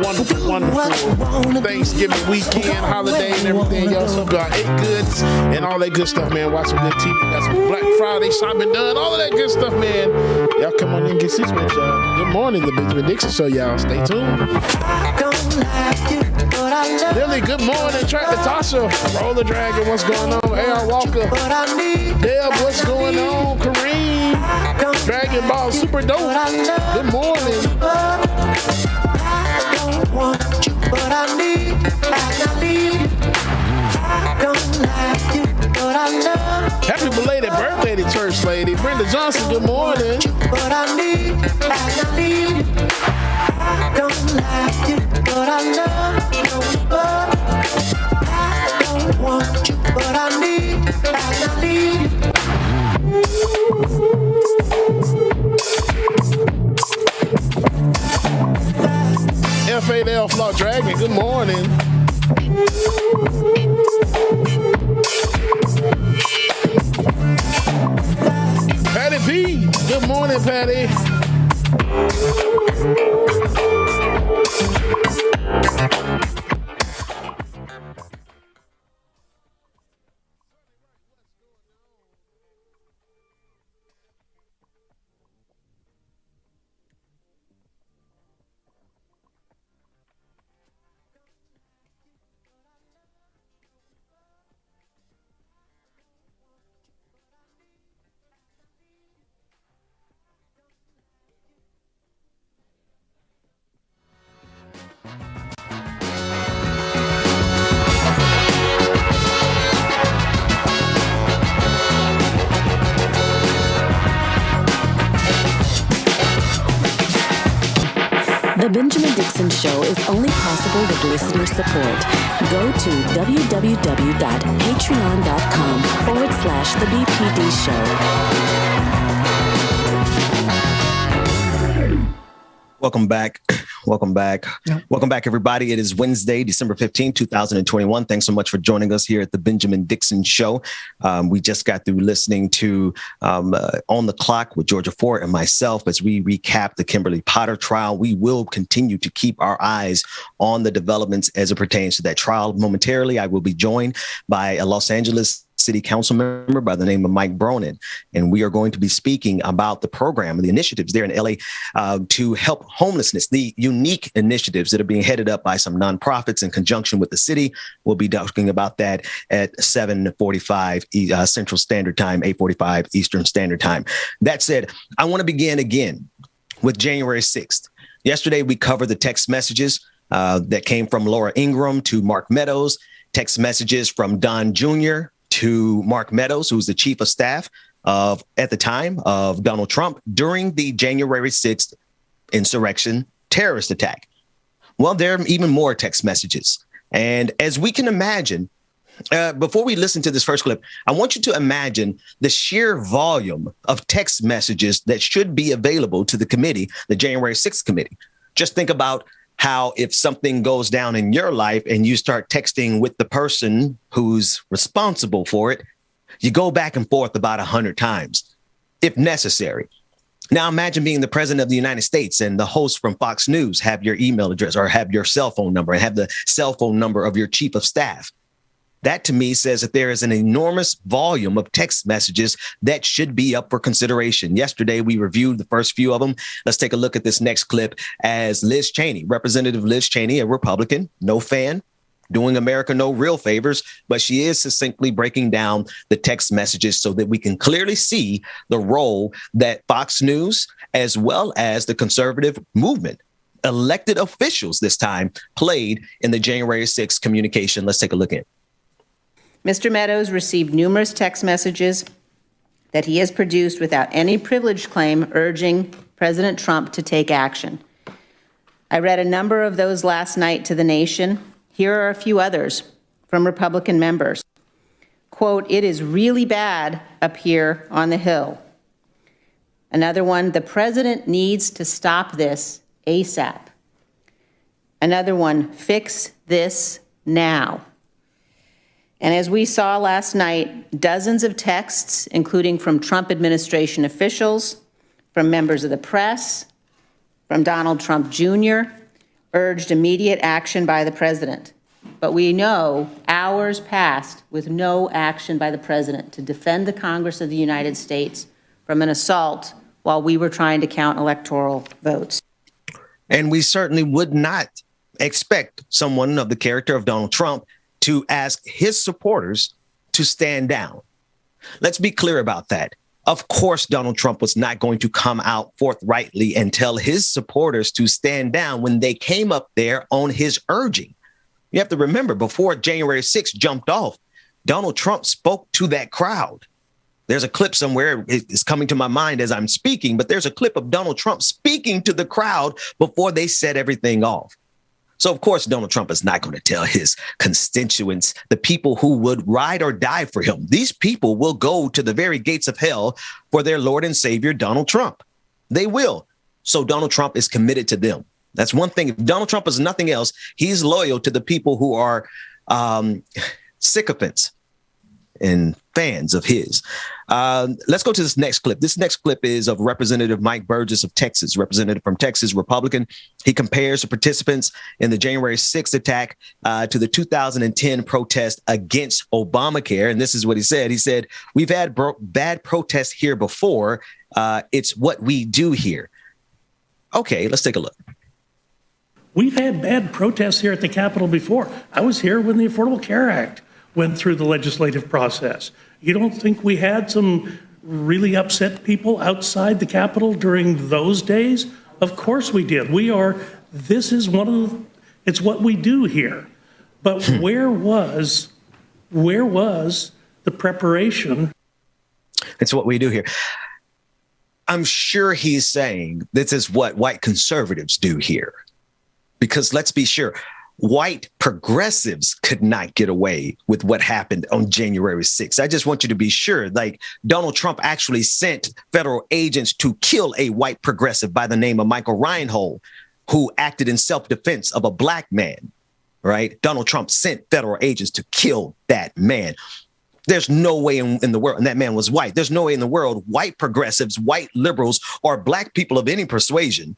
wonderful Thanksgiving weekend, holiday, and everything else. Hope y'all ate goods and all that good stuff, man. Watch some good TV. Got some Black Friday shopping done. All of that good stuff, man. Y'all come on in and get situated, y'all. Good morning, the Benjamin Dixon Show, y'all. Stay tuned. Lily, good morning. Track Natasha. Roller Dragon, what's going on? A.R. Walker. Deb, what's going on? Kareem. Dragon Ball, super dope. Good morning. I don't want you, but I need you. I don't like you, but I love you. Happy belated birthday to church lady. Brenda Johnson, good morning. But I need you. I don't like you, but I love you. I don't want you, but I need you. F8L Flaw Dragon, good morning. Patty B, good morning, Patty. The Benjamin Dixon Show is only possible with listener support. Go to www.patreon.com/The BPD Show. Welcome back. Welcome back, everybody. It is Wednesday, December 15, 2021. Thanks so much for joining us here at the Benjamin Dixon Show. We just got through listening to On the Clock with Georgia Ford and myself as we recap the Kimberly Potter trial. We will continue to keep our eyes on the developments as it pertains to that trial. Momentarily, I will be joined by a Los Angeles City Council member by the name of Mike Bonin, and we are going to be speaking about the program and the initiatives there in LA to help homelessness, the unique initiatives that are being headed up by some nonprofits in conjunction with the city. We'll be talking about that at 7:45 Central Standard Time, 8:45 Eastern Standard Time. That said, I want to begin again with January 6th. Yesterday, we covered the text messages that came from Laura Ingraham to Mark Meadows, text messages from Don Jr. to Mark Meadows, who's the chief of staff at the time of Donald Trump during the January 6th insurrection terrorist attack. Well, there are even more text messages. And as we can imagine, before we listen to this first clip, I want you to imagine the sheer volume of text messages that should be available to the committee, the January 6th committee. Just think about how if something goes down in your life and you start texting with the person who's responsible for it, you go back and forth about 100 times, if necessary. Now, imagine being the president of the United States and the host from Fox News have your email address or have your cell phone number and have the cell phone number of your chief of staff. That to me says that there is an enormous volume of text messages that should be up for consideration. Yesterday, we reviewed the first few of them. Let's take a look at this next clip as Liz Cheney, Representative Liz Cheney, a Republican, no fan, doing America no real favors, but she is succinctly breaking down the text messages so that we can clearly see the role that Fox News, as well as the conservative movement, elected officials this time, played in the January 6th communication. Let's take a look at it. Mr. Meadows received numerous text messages that he has produced without any privilege claim urging President Trump to take action. I read a number of those last night to the nation. Here are a few others from Republican members. Quote, "It is really bad up here on the Hill." Another one, "The president needs to stop this ASAP." Another one, "Fix this now." And as we saw last night, dozens of texts, including from Trump administration officials, from members of the press, from Donald Trump Jr., urged immediate action by the president. But we know hours passed with no action by the president to defend the Congress of the United States from an assault while we were trying to count electoral votes. And we certainly would not expect someone of the character of Donald Trump to ask his supporters to stand down. Let's be clear about that. Of course, Donald Trump was not going to come out forthrightly and tell his supporters to stand down when they came up there on his urging. You have to remember, before January 6th jumped off, Donald Trump spoke to that crowd. There's a clip somewhere, it's coming to my mind as I'm speaking, but there's a clip of Donald Trump speaking to the crowd before they set everything off. So, of course, Donald Trump is not going to tell his constituents, the people who would ride or die for him. These people will go to the very gates of hell for their Lord and Savior, Donald Trump. They will. So Donald Trump is committed to them. That's one thing. If Donald Trump is nothing else, he's loyal to the people who are sycophants and fans of his. Let's go to this next clip. This next clip is of Representative Mike Burgess of Texas, representative from Texas, Republican. He compares the participants in the January 6th attack to the 2010 protest against Obamacare. And this is what he said. He said, "We've had bad protests here before. It's what we do here." Okay, let's take a look. We've had bad protests here at the Capitol before. I was here when the Affordable Care Act went through the legislative process. You don't think we had some really upset people outside the Capitol during those days? Of course we did. It's what we do here. But where was the preparation? It's what we do here. I'm sure he's saying this is what white conservatives do here. Because let's be sure, white progressives could not get away with what happened on January 6th. I just want you to be sure, like Donald Trump actually sent federal agents to kill a white progressive by the name of Michael Reinhold, who acted in self-defense of a black man, right? Donald Trump sent federal agents to kill that man. There's no way in the world, and that man was white. There's no way in the world white progressives, white liberals, or black people of any persuasion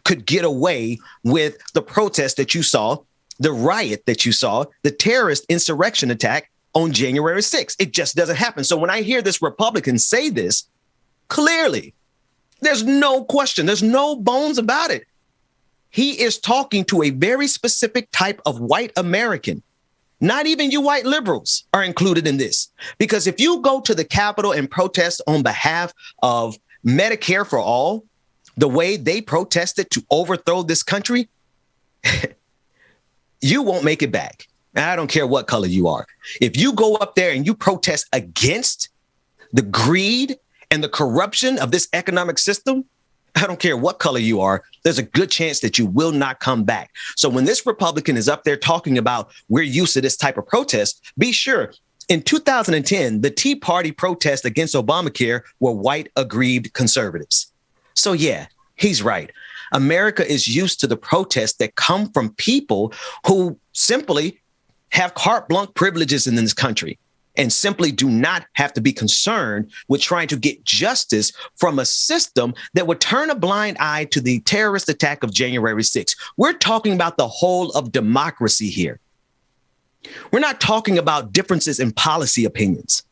could get away with the protest that you saw, the riot that you saw, the terrorist insurrection attack on January 6th. It just doesn't happen. So when I hear this Republican say this, clearly, there's no question, there's no bones about it. He is talking to a very specific type of white American. Not even you white liberals are included in this. Because if you go to the Capitol and protest on behalf of Medicare for all, the way they protested to overthrow this country, you won't make it back. I don't care what color you are. If you go up there and you protest against the greed and the corruption of this economic system, I don't care what color you are, there's a good chance that you will not come back. So when this Republican is up there talking about we're used to this type of protest, be sure in 2010, the Tea Party protests against Obamacare were white aggrieved conservatives. So, yeah, he's right. America is used to the protests that come from people who simply have carte blanche privileges in this country and simply do not have to be concerned with trying to get justice from a system that would turn a blind eye to the terrorist attack of January 6th. We're talking about the whole of democracy here. We're not talking about differences in policy opinions.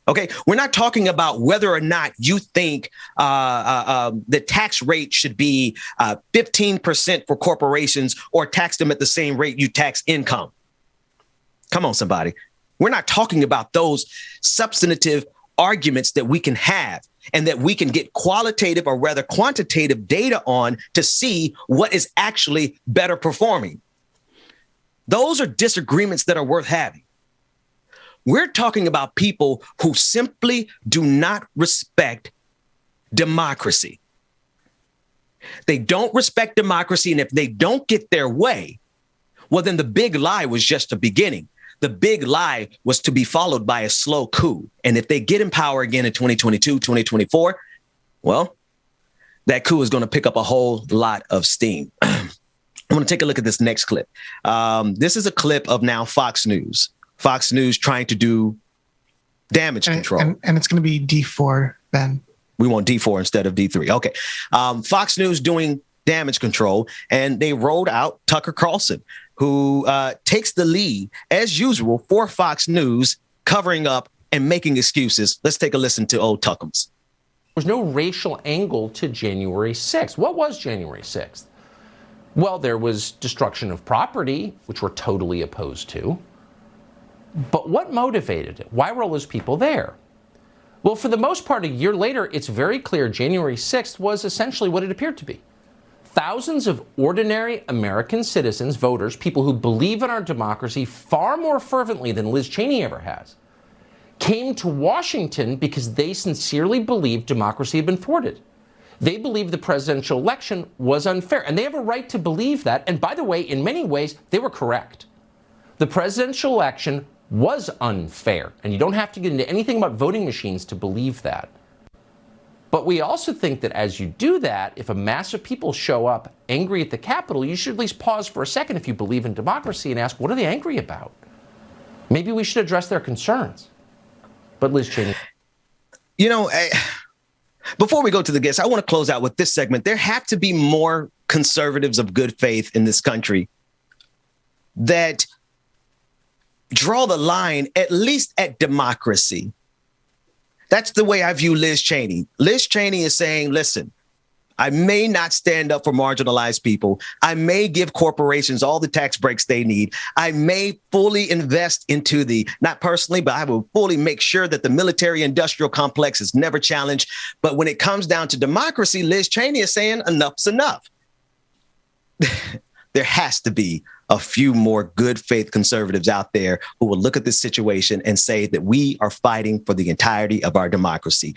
OK, we're not talking about whether or not you think the tax rate should be 15% for corporations or tax them at the same rate you tax income. Come on, somebody. We're not talking about those substantive arguments that we can have and that we can get qualitative or rather quantitative data on to see what is actually better performing. Those are disagreements that are worth having. We're talking about people who simply do not respect democracy. They don't respect democracy. And if they don't get their way, well, then the big lie was just the beginning. The big lie was to be followed by a slow coup. And if they get in power again in 2022, 2024, well, that coup is going to pick up a whole lot of steam. I want to take a look at this next clip. This is a clip of now Fox News. Fox News trying to do damage control. And it's going to be D4, Ben. We want D4 instead of D3. Okay. Fox News doing damage control, and they rolled out Tucker Carlson, who takes the lead, as usual, for Fox News, covering up and making excuses. Let's take a listen to old Tuckums. There's no racial angle to January 6th. What was January 6th? Well, there was destruction of property, which we're totally opposed to. But what motivated it? Why were all those people there? Well, for the most part, a year later, it's very clear January 6th was essentially what it appeared to be. Thousands of ordinary American citizens, voters, people who believe in our democracy far more fervently than Liz Cheney ever has, came to Washington because they sincerely believed democracy had been thwarted. They believed the presidential election was unfair, and they have a right to believe that. And by the way, in many ways, they were correct. The presidential election was unfair, and you don't have to get into anything about voting machines to believe that. But we also think that as you do that, if a mass of people show up angry at the Capitol, you should at least pause for a second if you believe in democracy and ask, what are they angry about? Maybe we should address their concerns. But Liz Cheney. You know, before we go to the guests, I want to close out with this segment. There have to be more conservatives of good faith in this country that draw the line at least at democracy. That's the way I view Liz Cheney. Liz Cheney is saying, listen, I may not stand up for marginalized people. I may give corporations all the tax breaks they need. I may fully invest into not personally, but I will fully make sure that the military industrial complex is never challenged. But when it comes down to democracy, Liz Cheney is saying enough's enough. There has to be a few more good faith conservatives out there who will look at this situation and say that we are fighting for the entirety of our democracy.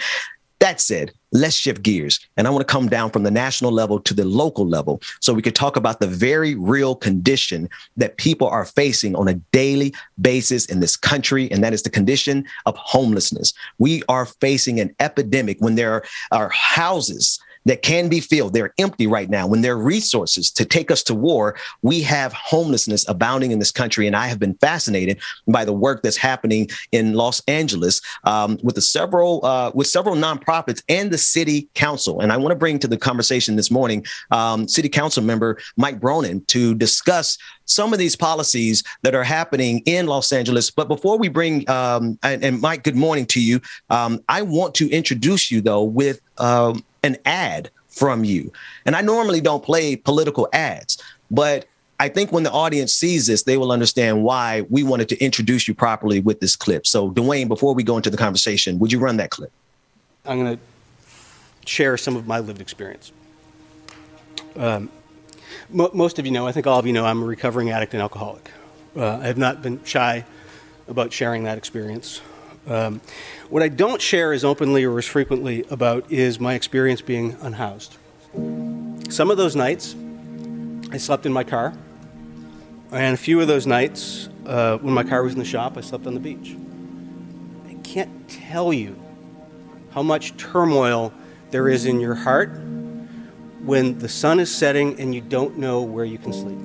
That said, let's shift gears. And I want to come down from the national level to the local level so we could talk about the very real condition that people are facing on a daily basis in this country. And that is the condition of homelessness. We are facing an epidemic when there are houses that can be filled. They're empty right now. When there are resources to take us to war, we have homelessness abounding in this country. And I have been fascinated by the work that's happening in Los Angeles with several nonprofits and the city council. And I want to bring to the conversation this morning city council member Mike Bonin to discuss some of these policies that are happening in Los Angeles. But before we bring, and Mike, good morning to you. I want to introduce you, though, with an ad from you. And I normally don't play political ads, but I think when the audience sees this, they will understand why we wanted to introduce you properly with this clip. So, Dwayne, before we go into the conversation, would you run that clip? I'm going to share some of my lived experience. Most of you know, I think all of you know, I'm a recovering addict and alcoholic. I have not been shy about sharing that experience. What I don't share as openly or as frequently about is my experience being unhoused. Some of those nights, I slept in my car, and a few of those nights, when my car was in the shop, I slept on the beach. I can't tell you how much turmoil there is in your heart when the sun is setting and you don't know where you can sleep.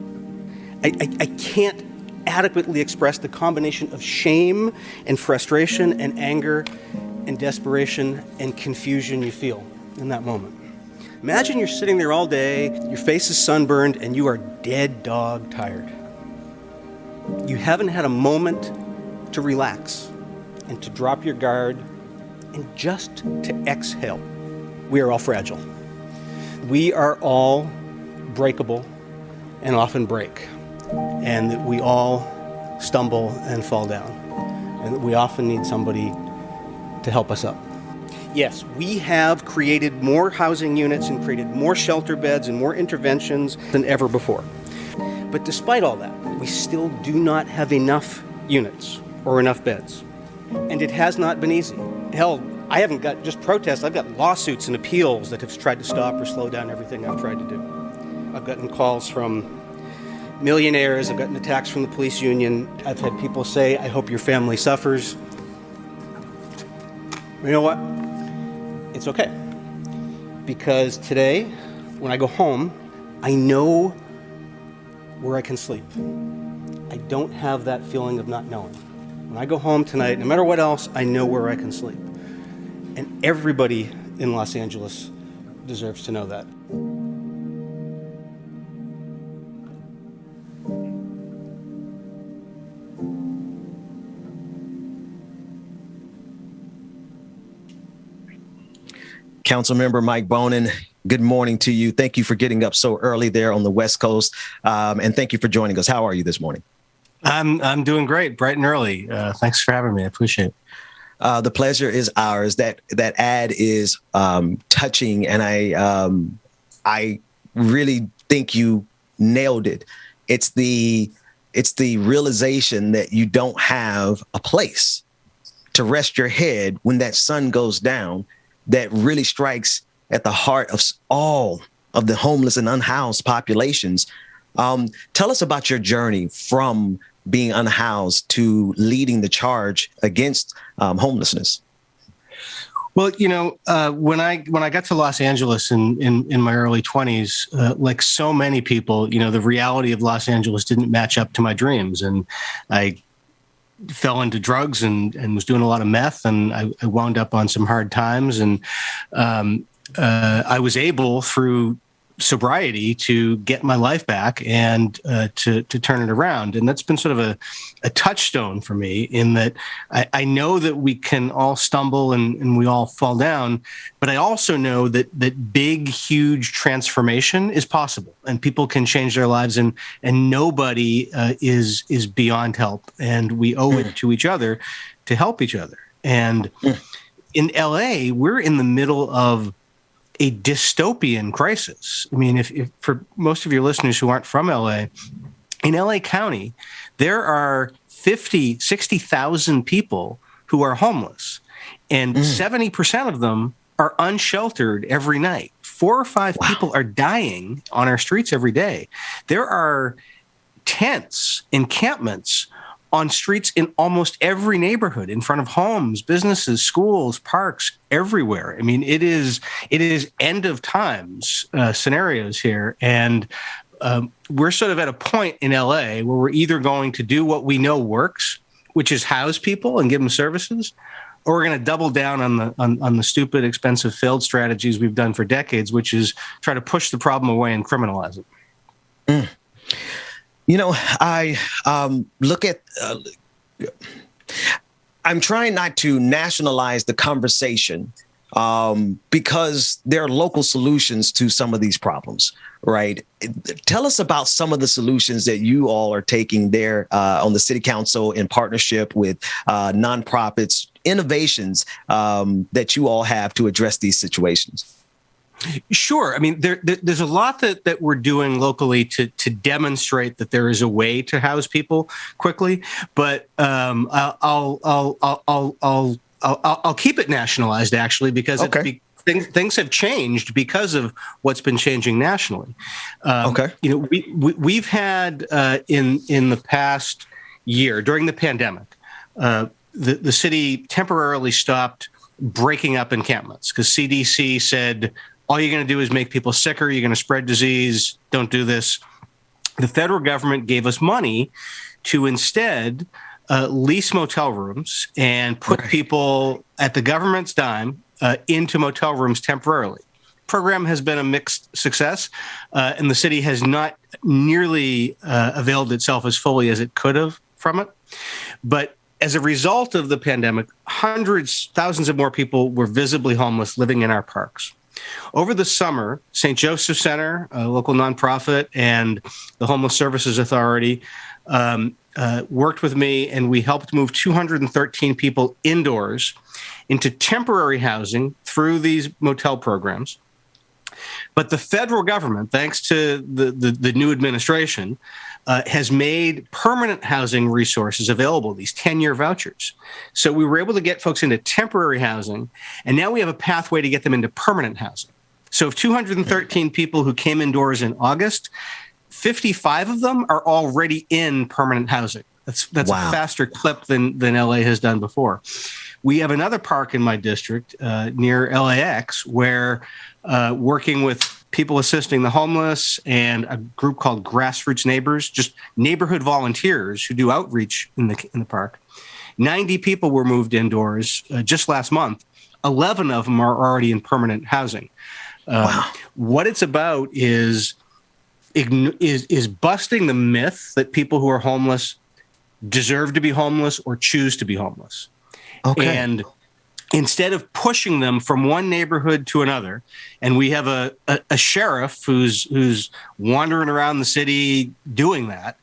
I can't adequately express the combination of shame and frustration and anger and desperation and confusion you feel in that moment. Imagine you're sitting there all day, your face is sunburned, and you are dead dog tired. You haven't had a moment to relax and to drop your guard and just to exhale. We are all fragile. We are all breakable and often break. And that we all stumble and fall down, and that we often need somebody to help us up. Yes, we have created more housing units and created more shelter beds and more interventions than ever before. But despite all that, we still do not have enough units or enough beds. And it has not been easy. Hell, I haven't got just protests, I've got lawsuits and appeals that have tried to stop or slow down everything I've tried to do. I've gotten calls from millionaires, I've gotten attacks from the police union. I've had people say, I hope your family suffers. You know what? It's okay. Because today, when I go home, I know where I can sleep. I don't have that feeling of not knowing. When I go home tonight, no matter what else, I know where I can sleep. And everybody in Los Angeles deserves to know that. Councilmember Mike Bonin, good morning to you. Thank you for getting up so early there on the West Coast, and thank you for joining us. How are you this morning? I'm doing great, bright and early. Thanks for having me. I appreciate it. The pleasure is ours. That ad is touching, and I really think you nailed it. It's the realization that you don't have a place to rest your head when that sun goes down. That really strikes at the heart of all of the homeless and unhoused populations. Tell us about your journey from being unhoused to leading the charge against homelessness. Well, when I got to Los Angeles in my early 20s, like so many people, the reality of Los Angeles didn't match up to my dreams, and I fell into drugs and was doing a lot of meth, and I wound up on some hard times, and I was able through sobriety to get my life back and to turn it around. And that's been sort of a touchstone for me, in that I know that we can all stumble and we all fall down, but I also know that big, huge transformation is possible, and people can change their lives, and nobody is beyond help. And we owe it to each other to help each other. And in LA, we're in the middle of a dystopian crisis. I mean, if for most of your listeners who aren't from LA, in LA County, there are 60,000 people who are homeless, and 70% of them are unsheltered every night. 4 or 5 people are dying on our streets every day. There are tents, encampments on streets in almost every neighborhood, in front of homes, businesses, schools, parks, everywhere. I mean, it is end of times scenarios here. And we're sort of at a point in LA where we're either going to do what we know works, which is house people and give them services, or we're going to double down on the stupid, expensive, failed strategies we've done for decades, which is try to push the problem away and criminalize it. I look at, I'm trying not to nationalize the conversation because there are local solutions to some of these problems, right? Tell us about some of the solutions that you all are taking there on the city council in partnership with nonprofits, innovations that you all have to address these situations. Sure. I mean, there's a lot that we're doing locally to demonstrate that there is a way to house people quickly, but I'll keep it nationalized, actually, because things have changed because of what's been changing nationally. We've had in the past year, during the pandemic, the city temporarily stopped breaking up encampments because CDC said, all you're going to do is make people sicker. You're going to spread disease. Don't do this. The federal government gave us money to instead lease motel rooms and put people at the government's dime into motel rooms temporarily. Program has been a mixed success, and the city has not nearly availed itself as fully as it could have from it. But as a result of the pandemic, hundreds, thousands of more people were visibly homeless living in our parks. Over the summer, St. Joseph Center, a local nonprofit, and the Homeless Services Authority worked with me, and we helped move 213 people indoors into temporary housing through these motel programs. But the federal government, thanks to the new administration, has made permanent housing resources available, these 10-year vouchers. So we were able to get folks into temporary housing, and now we have a pathway to get them into permanent housing. So of 213 people who came indoors in August, 55 of them are already in permanent housing. That's a faster clip than LA has done before. We have another park in my district near LAX where working with people assisting the homeless and a group called Grassroots Neighbors, just neighborhood volunteers who do outreach in the park. 90 people were moved indoors just last month. 11 of them are already in permanent housing. What it's about is busting the myth that people who are homeless deserve to be homeless or choose to be homeless. And instead of pushing them from one neighborhood to another, and we have a sheriff who's wandering around the city doing that,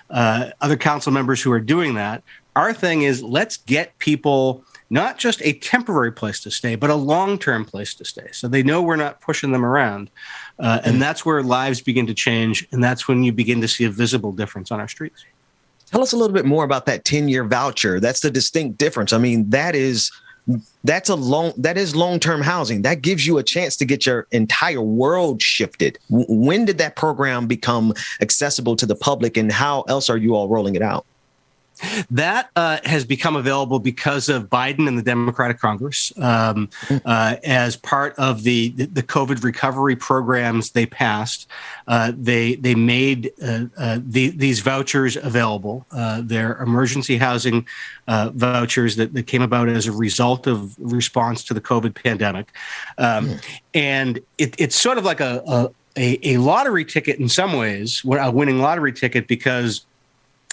other council members who are doing that, our thing is let's get people not just a temporary place to stay, but a long-term place to stay. So they know we're not pushing them around. And that's where lives begin to change. And that's when you begin to see a visible difference on our streets. Tell us a little bit more about that 10-year voucher. That's the distinct difference. I mean, that is long-term housing. That gives you a chance to get your entire world shifted. When did that program become accessible to the public, and how else are you all rolling it out? That has become available because of Biden and the Democratic Congress as part of the COVID recovery programs they passed. They made these vouchers available. They're emergency housing vouchers that came about as a result of response to the COVID pandemic. And it's sort of like a lottery ticket in some ways, a winning lottery ticket, because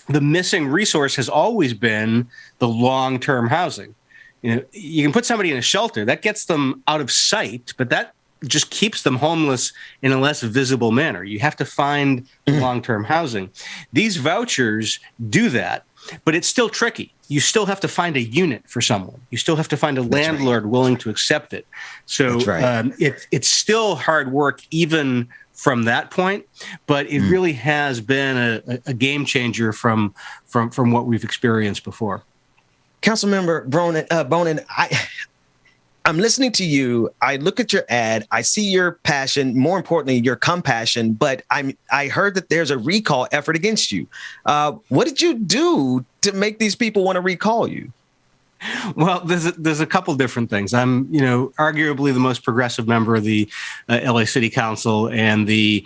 the missing resource has always been the long-term housing. You know, you can put somebody in a shelter, that gets them out of sight, but that just keeps them homeless in a less visible manner. You have to find long-term housing. These vouchers do that, but it's still tricky. You still have to find a unit for someone. You still have to find a landlord willing to accept it. So it's still hard work, even from that point, but it really has been a game changer from what we've experienced before. Councilmember Bonin, I'm listening to you. I look at your ad. I see your passion, more importantly, your compassion. But I heard that there's a recall effort against you. What did you do to make these people want to recall you? Well, there's a couple different things. I'm, arguably the most progressive member of the LA City Council, and the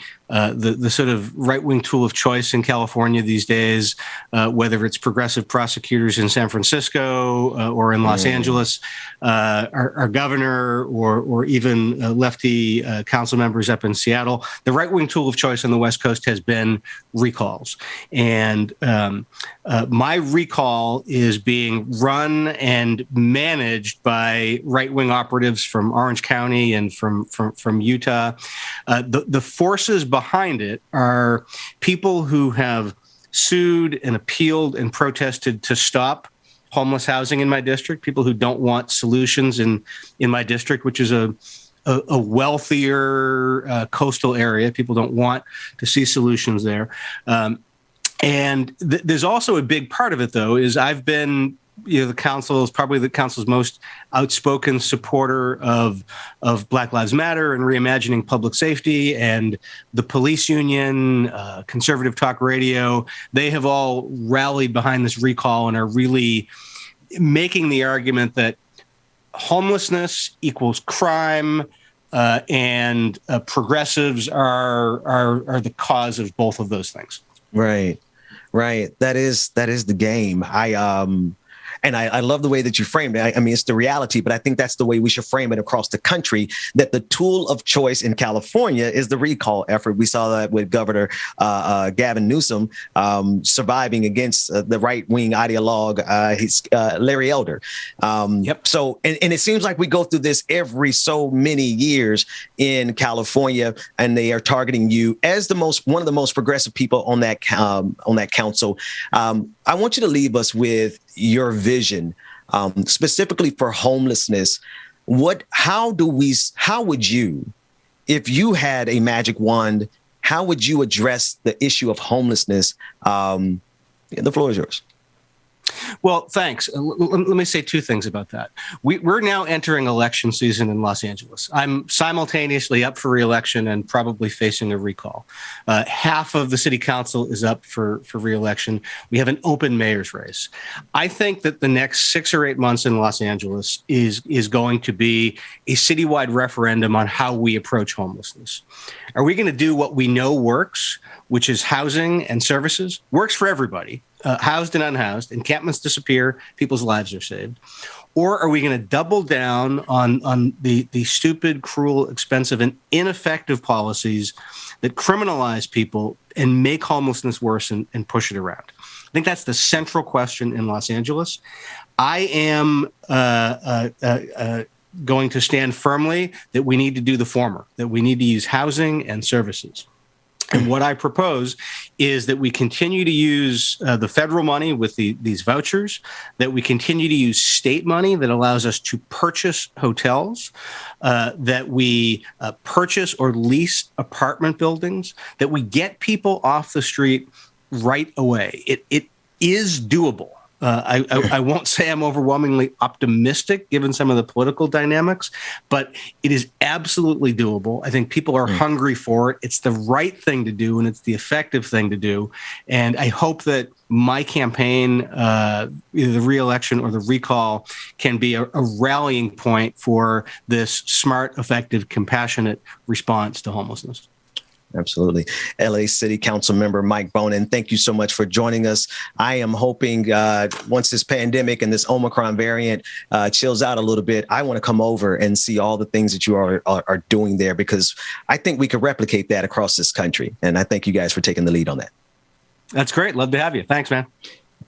sort of right-wing tool of choice in California these days, whether it's progressive prosecutors in San Francisco or in Los Angeles, our governor, or even lefty council members up in Seattle. The right-wing tool of choice on the West Coast has been recalls. And my recall is being run and managed by right-wing operatives from Orange County and from Utah. The forces behind it are people who have sued and appealed and protested to stop homeless housing in my district, people who don't want solutions in my district, which is a wealthier coastal area. People don't want to see solutions there. And there's also a big part of it, though, is I've been, the council is probably the council's most outspoken supporter of Black Lives Matter and reimagining public safety, and the police union, Conservative Talk Radio. They have all rallied behind this recall and are really making the argument that homelessness equals crime, and progressives are the cause of both of those things. Right. That is the game. I love the way that you framed it. I mean, it's the reality, but I think that's the way we should frame it across the country, that the tool of choice in California is the recall effort. We saw that with Governor Gavin Newsom surviving against the right-wing ideologue, Larry Elder. So, and it seems like we go through this every so many years in California, and they are targeting you as one of the most progressive people on that council. I want you to leave us with your vision, specifically for homelessness. How would you, if you had a magic wand, how would you address the issue of homelessness? The floor is yours. Well, thanks. Let me say two things about that. We're now entering election season in Los Angeles. I'm simultaneously up for re-election and probably facing a recall. Half of the city council is up for re-election. We have an open mayor's race. I think that the next 6 or 8 months in Los Angeles is going to be a citywide referendum on how we approach homelessness. Are we going to do what we know works, which is housing and services? Works for everybody. Housed and unhoused, encampments disappear, people's lives are saved? Or are we going to double down on the stupid, cruel, expensive, and ineffective policies that criminalize people make homelessness worse and push it around? I think that's the central question in Los Angeles. I am going to stand firmly that we need to do the former, that we need to use housing and services. And what I propose is that we continue to use the federal money with these vouchers, that we continue to use state money that allows us to purchase hotels, that we purchase or lease apartment buildings, that we get people off the street right away. It is doable. I won't say I'm overwhelmingly optimistic given some of the political dynamics, but it is absolutely doable. I think people are hungry for it. It's the right thing to do, and it's the effective thing to do. And I hope that my campaign, either the re-election or the recall, can be a rallying point for this smart, effective, compassionate response to homelessness. Absolutely. LA City Council member Mike Bonin, thank you so much for joining us. I am hoping once this pandemic and this Omicron variant chills out a little bit, I want to come over and see all the things that you are doing there, because I think we could replicate that across this country. And I thank you guys for taking the lead on that. That's great. Love to have you. Thanks, man.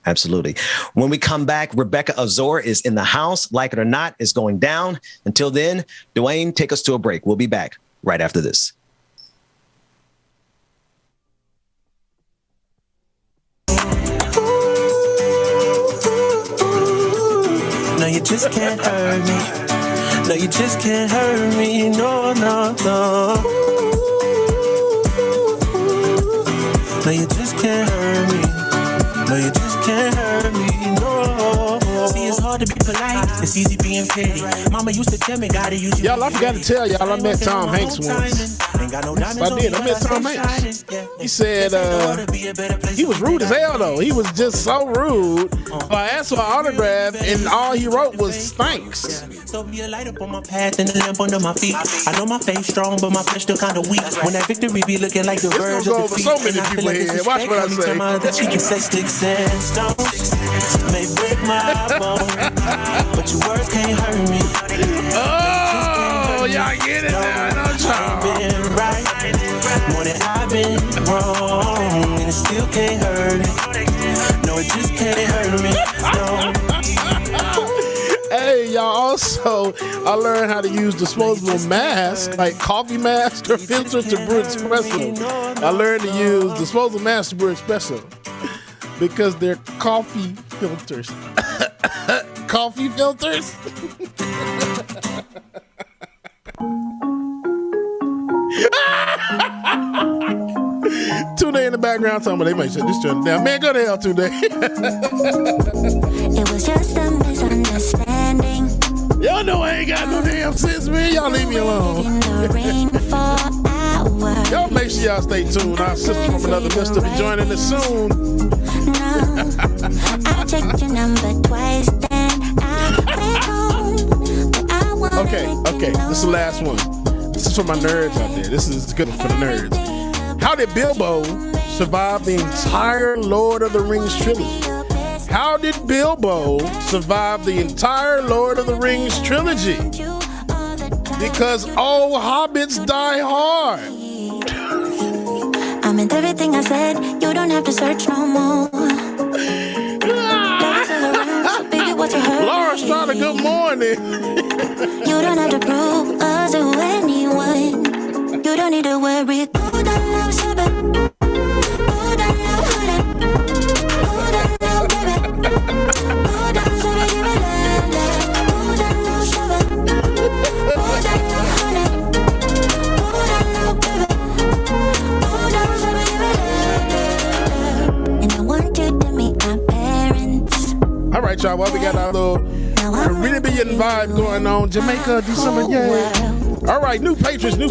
Absolutely. When we come back, Rebecca Azor is in the house. Like it or not, is going down. Until then, Dwayne, take us to a break. We'll be back right after this. No, you just can't hurt me. No, you just can't hurt me. No, no, no. No, you just can't hurt me. No, you just can't hurt me. No. See, it's hard to be polite. It's easy being petty. Mama used to tell me, gotta use your. Y'all, I forgot to tell y'all, I met Tom Hanks once. I did. I met Tom Hanks. He said he was rude as hell, though. He was just so rude. I asked for an autograph, and all he wrote was thanks. So be a light up on my path and a lamp under my feet. I know my faith strong, but my flesh still kind of weak. When that victory be looking like the verge of defeat. So many people here. Watch what I say. That she can say sticks and stones may break my bones, but your words can't hurt me. Oh, y'all get it now, don't y'all? I've been right more than I've been wrong, and it still can't hurt me. No, it just can't hurt me. No. Hey, y'all, also, I learned how to use disposable masks, like coffee masks or filters to brew espresso. I learned to use disposable masks to brew espresso because they're coffee filters. Coffee filters? Today in the background talking about they might shut this joint down. Man, go to hell today. It was just a misunderstanding. Y'all know I ain't got no damn sense, man. Y'all leave me alone. Y'all make sure y'all stay tuned. Our sister from another mister be joining us soon. No, I checked your number twice, then I went home. But I wanted Okay. This is the last one. This is for my nerds out there. This is good for the nerds. How did Bilbo survive the entire Lord of the Rings trilogy? How did Bilbo survive the entire Lord of the Rings trilogy? Because all hobbits die hard. I meant everything I said. You don't have to search no more. Laura Strada, good morning. You don't have to prove us to anyone. You don't need to worry. All right, y'all. Well, we got our little Caribbean vibe going on. Jamaica, December, yeah. All right, new patrons. We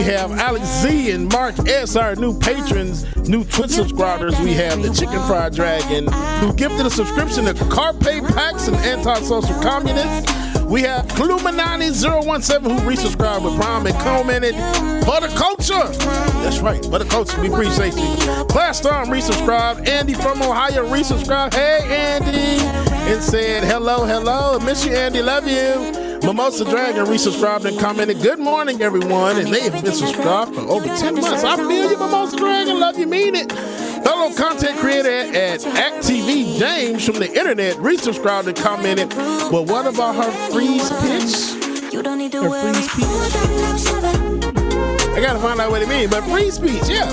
have Alex Z and Mark S, our new patrons, new Twitch subscribers. We have the Chicken Fried Dragon, who gifted a subscription to Carpe Pax and Antisocial Communists. We have Cluminati017, who resubscribed with Prime and commented, Butterculture. That's right, Butterculture, we appreciate you. Class Storm resubscribed. Andy from Ohio resubscribed. Hey, Andy. And said, hello. Miss you, Andy. Love you. Mimosa Dragon resubscribed and commented, good morning, everyone. And they have been subscribed for over 10 months. I feel you, Mimosa Dragon. Love you, mean it. Fellow content creator at ActTV James from the internet resubscribed and commented, well, what about her freeze pitch? Her freeze pitch? I gotta find out what it means, but free speech, yeah.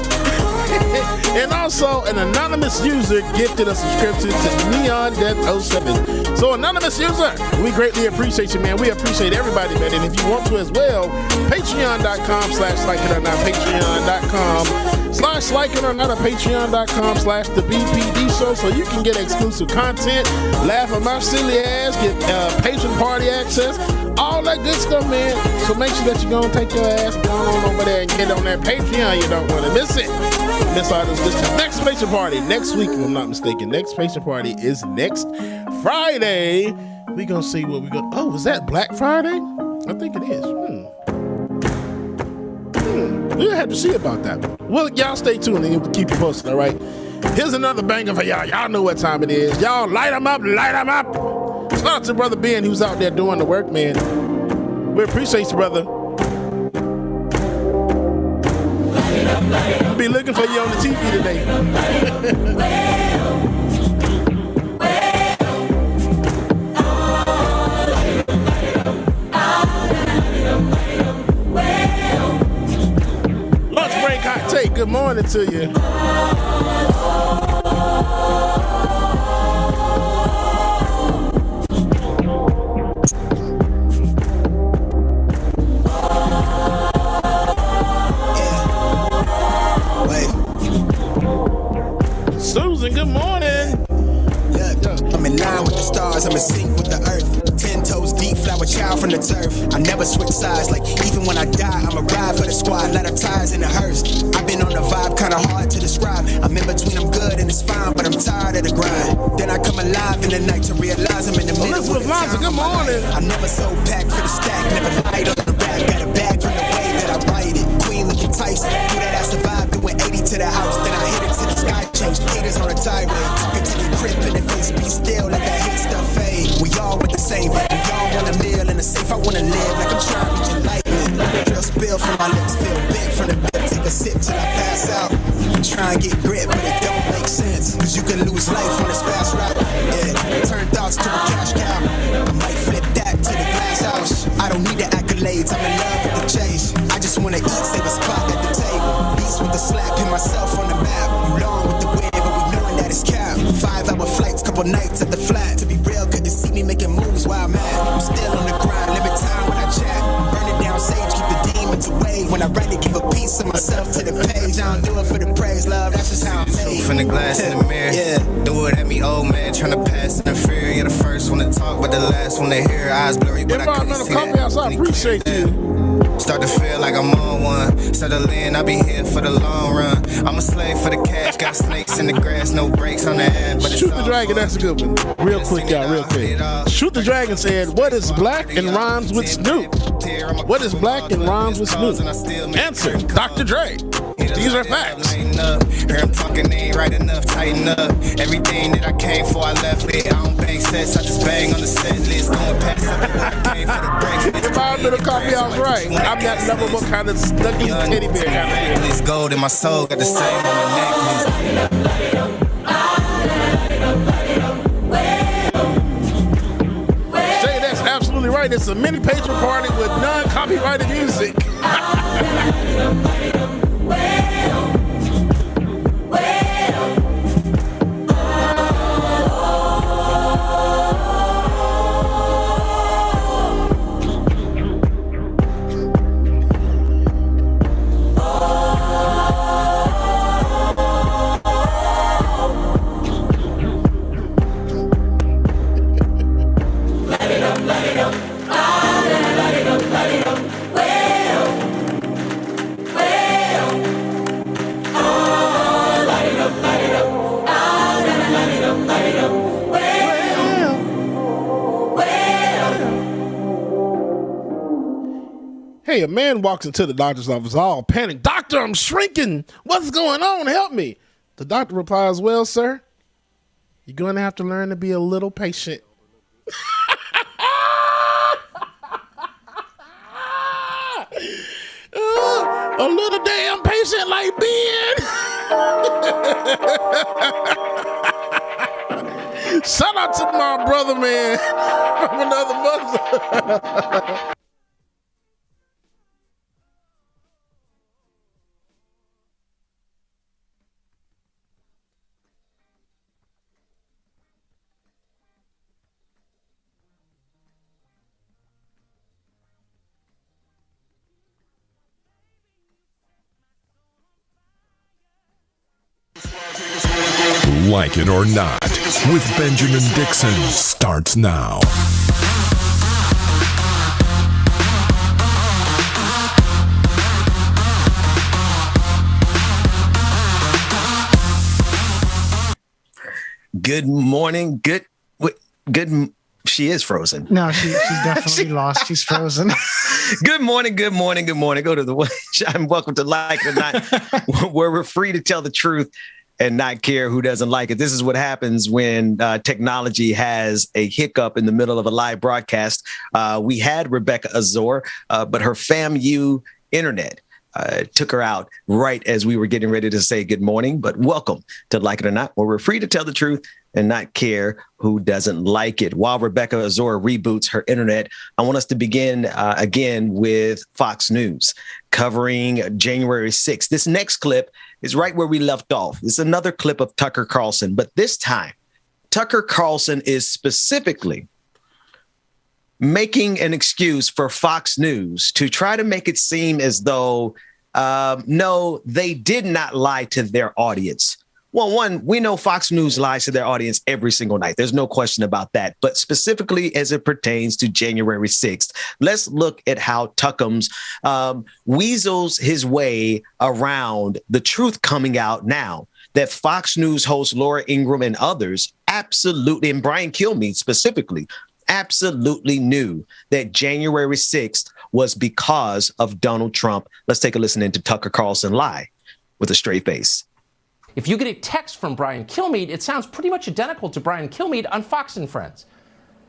And also, an anonymous user gifted a subscription to Neon Death 07. So, anonymous user, we greatly appreciate you, man. We appreciate everybody, man. And if you want to as well, patreon.com/likeItOrNot, patreon.com/likeItOrNot, patreon.com/the BPD show, so you can get exclusive content, laugh at my silly ass, get patron party access, all that good stuff, man. So make sure that you're going to take your ass on over there and get on that Patreon. You don't want to miss it. Miss all this time. Next patron party next week, if I'm not mistaken. Next patron party is next Friday. We're going to see what we got. Oh, is that Black Friday? I think it is. We'll have to see about that. Well, y'all stay tuned and we'll keep you posted, all right? Here's another banger for y'all. Y'all know what time it is. Y'all light them up, light them up. Shout out to Brother Ben, who's out there doing the work, man. We appreciate you, brother. I'll be looking for you on the TV today. Lunch break hot take. Good morning to you. Susan, good morning. Look, I'm in line with the stars, I'm in sync with the earth. 10 toes deep, flower child from the turf. I never switch sides, like even when I die, I'm a ride for the squad, let up ties in the hearse. I've been on the vibe, kinda hard to describe. I'm in between, I'm good and it's fine, but I'm tired of the grind. Then I come alive in the night to realize I'm in the middle of the time. Good morning. I'm never so packed for the stack, never light on the rack. Got a bag from the way that I write it. Queen looking Tyson, do that I survive, doing 80 to the house, then I hit it to the sky, change haters on a tirade. Talking to the crib in the face, be still, let that hate stuff fade. We all with the same, we all want a meal in the safe, I wanna live like I'm trying to reach enlightenment. Drill spill from my lips, feel big from the bit, take a sip till I pass out. Try and get grip, but it don't make sense, cause you can lose life on this fast route. Yeah, turn thoughts to a cash cow, I might flip that to the glass house. I don't need the accolades, I'm in love with the chase. I just wanna eat, save a spot at the table. Beats with the slap, pin myself on the map. You long with the wind, but we knowing that it's cap. 5-hour flights, couple nights at the flat. To be real, couldn't see me making moves while I'm at. I'm still on the grind, limit time when I chat. Burn it down sage, keep the demons away. When I write it, give a piece of myself to the page. I don't do it for the praise, love, that's just how I'm made. From the glass in the mirror, yeah. Do it at me, old man, tryna pass in the fear. You're the first one to talk, but the last one to hear. Eyes blurry, but I couldn't see that. I appreciate you. Start to feel like I'm on one. Settle in, I'll be here for the long run. I'm a slave for the cash, got snakes in the grass, no brakes on the end. But Shoot the Dragon, that's a good one. Real quick, y'all, real quick. Shoot the Dragon said, what is black and rhymes with Snoop? What is black and rhymes with Snoop? Answer, Dr. Dre. These are facts. Hear him talking, they ain't right enough, tighten up. Everything that I came for, I left it. I don't bang sets, I just bang on the set list. Going past everywhere I came for the break. If I had been a copy, I was right. I'm that number one kind of snuggy teddy bear kind of This gold in my soul, got the same on the necklace. Say that's absolutely right. It's a mini patron party with non-copyrighted music. Hey, a man walks into the doctor's office all panicked. Doctor, I'm shrinking. What's going on? Help me. The doctor replies, well, sir, you're going to have to learn to be a little patient. A little damn patient like Ben. Shout out to my brother, man, from another mother. Like It or Not with Benjamin Dixon starts now. Good morning. Good. She is frozen. No, she's definitely lost. She's frozen. Good morning. Go to the and welcome to Like It or Not, where we're free to tell the truth and not care who doesn't like it. This is what happens when technology has a hiccup in the middle of a live broadcast. We had Rebecca Azor, but her FAMU internet took her out right as we were getting ready to say good morning. But welcome to Like It or Not, where we're free to tell the truth and not care who doesn't like it. While Rebecca Azor reboots her internet, I want us to begin again with Fox News covering January 6th. This next clip is right where we left off. It's another clip of Tucker Carlson, but this time Tucker Carlson is specifically making an excuse for Fox News to try to make it seem as though, no, they did not lie to their audience. Well, one, we know Fox News lies to their audience every single night. There's no question about that. But specifically as it pertains to January 6th, let's look at how Tuckums weasels his way around the truth coming out now that Fox News host Laura Ingraham and others absolutely, and Brian Kilmeade specifically, absolutely knew that January 6th was because of Donald Trump. Let's take a listen into Tucker Carlson lie with a straight face. If you get a text from Brian Kilmeade, it sounds pretty much identical to Brian Kilmeade on Fox and Friends.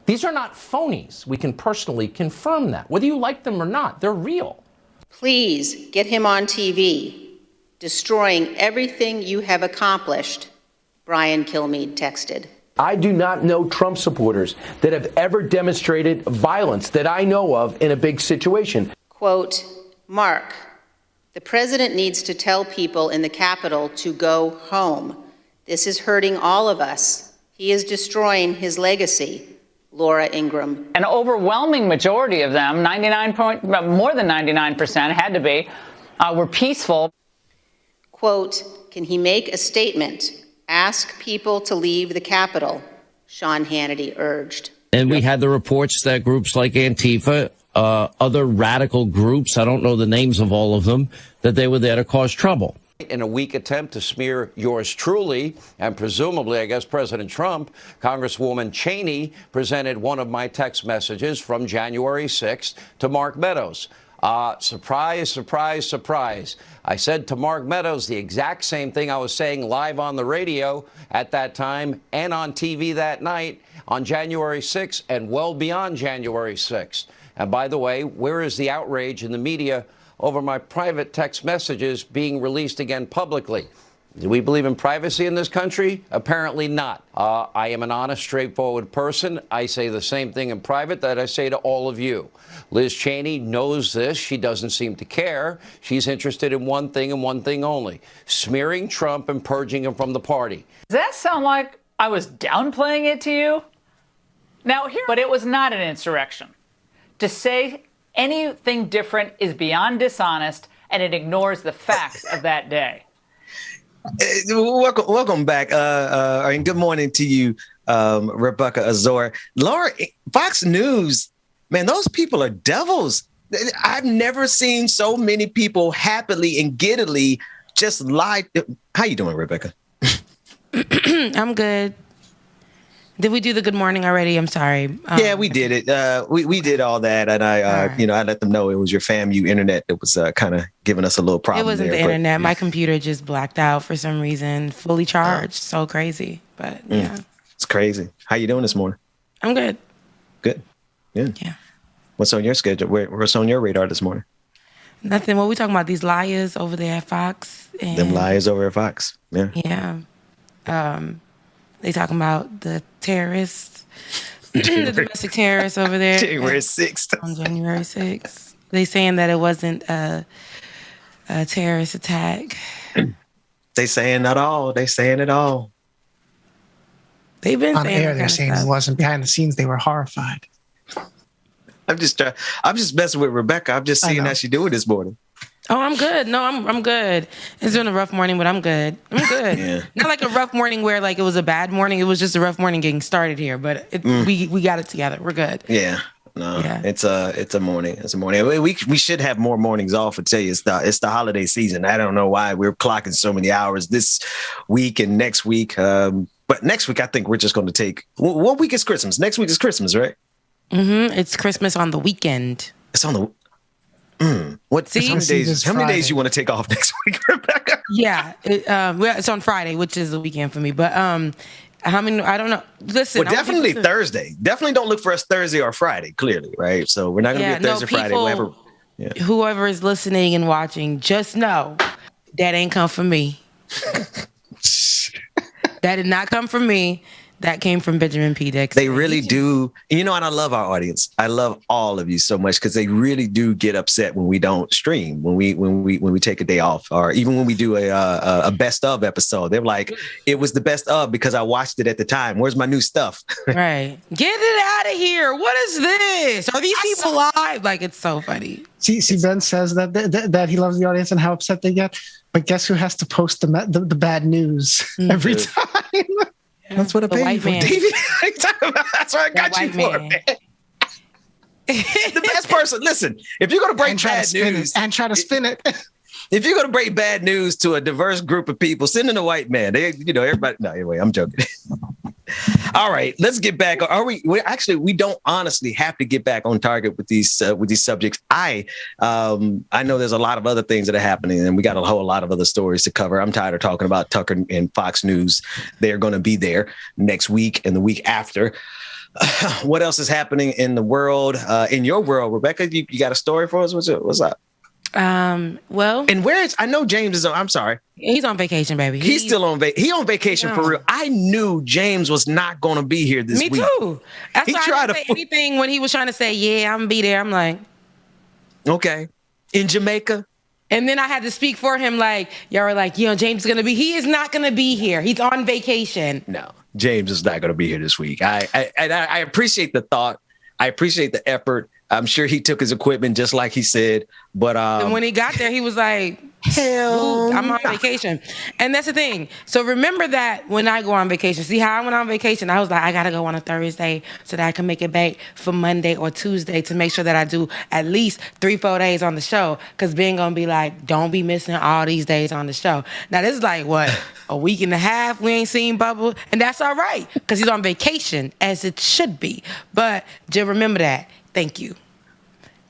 These are not phonies. We can personally confirm that. Whether you like them or not, they're real. Please get him on TV. Destroying everything you have accomplished, Brian Kilmeade texted. I do not know Trump supporters that have ever demonstrated violence that I know of in a big situation. Quote, Mark, the president needs to tell people in the Capitol to go home. This is hurting all of us. He is destroying his legacy. Laura Ingraham. An overwhelming majority of them, more than 99% had to be, were peaceful. Quote, can he make a statement? Ask people to leave the Capitol, Sean Hannity urged. And we had the reports that groups like Antifa, other radical groups, I don't know the names of all of them, that they were there to cause trouble. In a weak attempt to smear yours truly, and presumably, I guess, President Trump, Congresswoman Cheney presented one of my text messages from January 6th to Mark Meadows. Surprise, surprise, surprise. I said to Mark Meadows the exact same thing I was saying live on the radio at that time and on TV that night on January 6th and well beyond January 6th. And by the way, where is the outrage in the media over my private text messages being released again publicly? Do we believe in privacy in this country? Apparently not. I am an honest, straightforward person. I say the same thing in private that I say to all of you. Liz Cheney knows this. She doesn't seem to care. She's interested in one thing and one thing only, smearing Trump and purging him from the party. Does that sound like I was downplaying it to you? Now, but it was not an insurrection. To say anything different is beyond dishonest, and it ignores the facts of that day. Welcome back. And good morning to you, Rebecca Azor. Laura, Fox News, man, those people are devils. I've never seen so many people happily and giddily just lie. How you doing, Rebecca? I'm good. Did we do the good morning already? I'm sorry. Yeah, we did it. We did all that, and I let them know it was your FAMU internet that was kind of giving us a little problem. It wasn't there, the internet. My computer just blacked out for some reason, fully charged. So crazy, but yeah, it's crazy. How you doing this morning? I'm good. Good. Yeah. Yeah. What's on your schedule? What's on your radar this morning? Nothing. What we talking about? These liars over there at Fox. And, Them liars over at Fox. Yeah. Yeah. They talking about the terrorists, the domestic terrorists over there. January 6th. On January 6th. They saying that it wasn't a terrorist attack. They saying it all. They saying it all. They've been on saying air. They're saying it wasn't. Behind the scenes, they were horrified. I'm just messing with Rebecca. I'm just seeing how she doing this morning. Oh, I'm good. No, I'm good. It's been a rough morning, but I'm good. I'm good. Yeah. Not like a rough morning where like it was a bad morning. It was just a rough morning getting started here, but we got it together. We're good. Yeah. No, it's a morning. It's a morning. We should have more mornings off. I tell you, it's the holiday season. I don't know why we're clocking so many hours this week and next week. But next week, I think we're just going to take. What week is Christmas? Next week is Christmas, right? Mm-hmm. It's Christmas on the weekend. It's on the. What? See? How many days you want to take off next week, Rebecca? Yeah, it's on Friday, which is the weekend for me. But how many? I don't know. Listen, well, definitely Thursday. Definitely don't look for us Thursday or Friday. Clearly, right? So we're not going to be a Thursday, Friday. Whoever is listening and watching, just know that ain't come from me. That did not come from me. That came from Benjamin P. Dixon. They really do. And and I love our audience. I love all of you so much because they really do get upset when we don't stream, when we take a day off, or even when we do a best of episode. They're like, it was the best of because I watched it at the time. Where's my new stuff? Right. Get it out of here. What is this? Are these people live? Like, it's so funny. See, Ben says that he loves the audience and how upset they get. But guess who has to post the bad news every time? That's what I pay you for, David. That's what I got you for, man. The best person. Listen, if you're going to break bad news and try to spin it, if you're going to break bad news to a diverse group of people, send in a white man. Everybody. No, anyway, I'm joking. All right, let's get back. We don't honestly have to get back on target with these subjects. I know there's a lot of other things that are happening, and we got a whole lot of other stories to cover. I'm tired of talking about Tucker and Fox News. They're going to be there next week and the week after. What else is happening in the world? In your world, Rebecca, you got a story for us? What's up? Well, and I know James is on. I'm sorry. He's on vacation, baby. He's still on vacation. He on vacation for real. I knew James was not going to be here this week. Me too. That's why I didn't say anything when he was trying to say, yeah, I'm going to be there. I'm like, okay. In Jamaica. And then I had to speak for him. Like, y'all were like, James is going to be, he is not going to be here. He's on vacation. No, James is not going to be here this week. I appreciate the thought. I appreciate the effort. I'm sure he took his equipment just like he said, but and when he got there, he was like, "Hell, I'm on vacation." And that's the thing. So remember that when I go on vacation, see how I went on vacation? I was like, I gotta go on a Thursday so that I can make it back for Monday or Tuesday to make sure that I do at least 3-4 days on the show. Because Ben gonna be like, "Don't be missing all these days on the show." Now this is like what, a week and a half we ain't seen Bubba, and that's all right because he's on vacation as it should be. But just remember that. Thank you.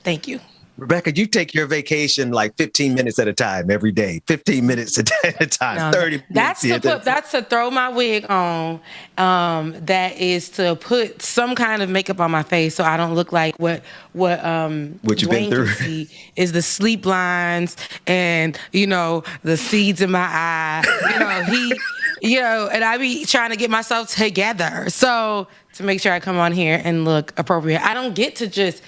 Thank you. Rebecca, you take your vacation like 15 minutes at a time every day. 15 minutes at a time. No, 30 that's minutes. That's to throw my wig on. That is to put some kind of makeup on my face so I don't look like what you've Dwayne been through. Can see is the sleep lines and the seeds in my eye. And I be trying to get myself together. So to make sure I come on here and look appropriate. I don't get to just,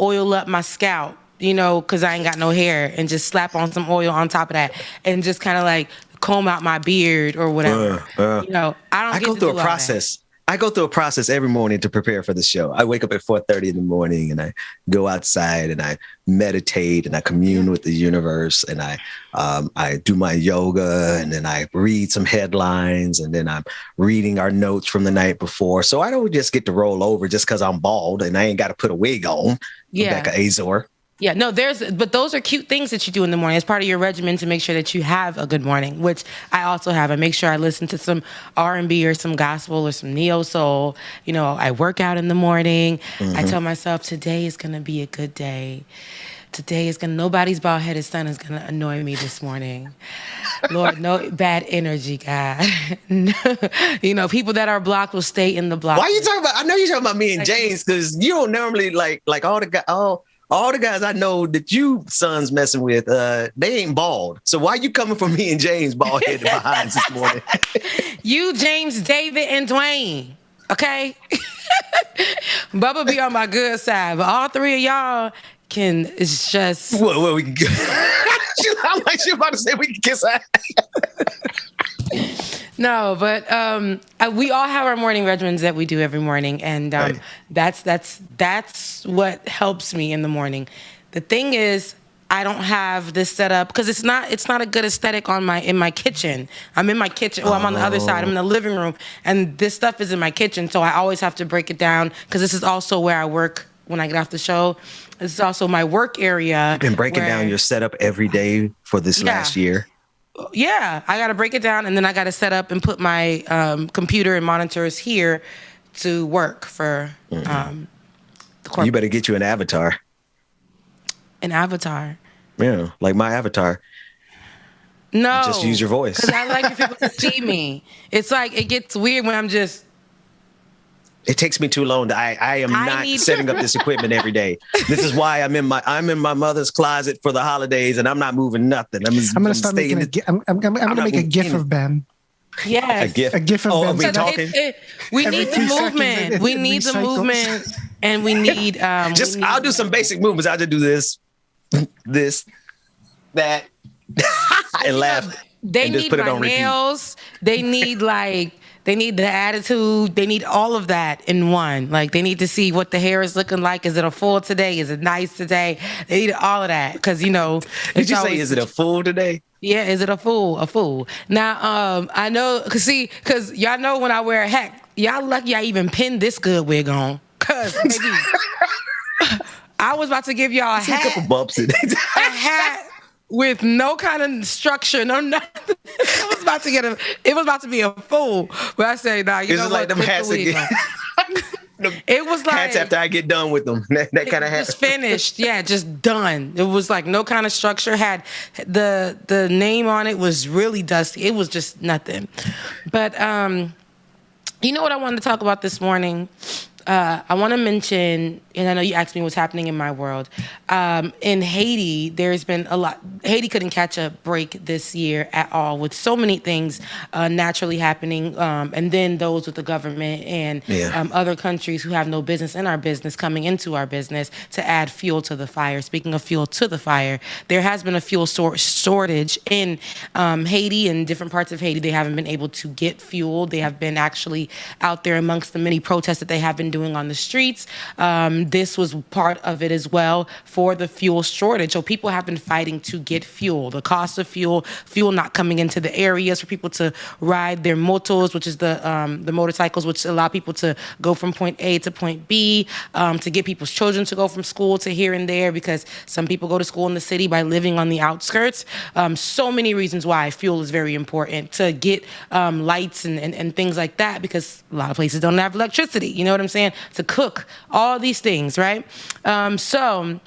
oil up my scalp, because I ain't got no hair and just slap on some oil on top of that and just kind of like comb out my beard or whatever. I go through a process. I go through a process every morning to prepare for the show. I wake up at 4:30 in the morning and I go outside and I meditate and I commune with the universe and I do my yoga and then I read some headlines and then I'm reading our notes from the night before. So I don't just get to roll over just because I'm bald and I ain't got to put a wig on. Yeah. Rebecca Azor. Yeah, no, but those are cute things that you do in the morning as part of your regimen to make sure that you have a good morning, which I also have. I make sure I listen to some R&B or some gospel or some neo soul. I work out in the morning. Mm-hmm. I tell myself today is going to be a good day. Nobody's bald-headed son is going to annoy me this morning. Lord, no bad energy, God. People that are blocked will stay in the block. Why are you talking about? I know you're talking about me and James because you don't normally like all all the guys I know that you sons messing with, they ain't bald. So why you coming for me and James bald headed behind this morning? You, James, David, and Dwayne. Okay? Bubba be on my good side, but all three of y'all it's just. Well, we can I'm like, she about to say we can kiss her. No, but we all have our morning regimens that we do every morning, and Right. that's what helps me in the morning. The thing is, I don't have this set up because it's not a good aesthetic in my kitchen. I'm in my kitchen. Well, I'm on the other side. I'm in the living room, and this stuff is in my kitchen, so I always have to break it down because this is also where I work when I get off the show. This is also my work area. You've been breaking down your setup every day for this last year. Yeah, I got to break it down, and then I got to set up and put my computer and monitors here to work for the corporate. You better get you an avatar. An avatar? Yeah, like my avatar. No. Just use your voice. Because I like for people to see me. It's like, it gets weird when I'm just... It takes me too long. I am not setting up this equipment every day. This is why I'm in my mother's closet for the holidays, and I'm not moving nothing. I'm gonna start making I'm gonna make a GIF of Ben. Yes. A GIF of Ben. We talking? We need the movement. We need the movement, and we need. I'll do some basic movements. I'll just do this, that, and laugh. They and just need put it my on repeat. nails. They need They need the attitude. They need all of that in one. Like, they need to see what the hair is looking like. Is it a full today? Is it nice today? They need all of that because, you know. Did you say, is it a full today? Yeah, is it a fool? A fool. Now, I know, because y'all know when I wear a hat, y'all lucky I even pinned this good wig on. Because, baby, I was about to give y'all a hat. A couple bumps in it. A hat with no kind of structure, no nothing. It was about to be a fool. But I say, nah, you know what? Like them hats again. It was like hats after I get done with them. That kind of hat. Just finished. Yeah, just done. It was like no kind of structure. Had the name on it was really dusty. It was just nothing. But you know what I wanted to talk about this morning? I want to mention, and I know you asked me what's happening in my world. In Haiti, there's been a lot. Haiti couldn't catch a break this year at all with so many things naturally happening, and then those with the government and other countries who have no business in our business coming into our business to add fuel to the fire. Speaking of fuel to the fire, there has been a fuel shortage in Haiti and different parts of Haiti. They haven't been able to get fuel. They have been actually out there amongst the many protests that they have been doing on the streets. This was part of it as well for the fuel shortage. So people have been fighting to get fuel. The cost of fuel not coming into the areas for people to ride their motos, which is the motorcycles, which allow people to go from point A to point B, to get people's children to go from school to here and there, because some people go to school in the city by living on the outskirts. So many reasons why fuel is very important, to get lights and things like that, because a lot of places don't have electricity. You know what I'm saying? To cook, all these things, right? So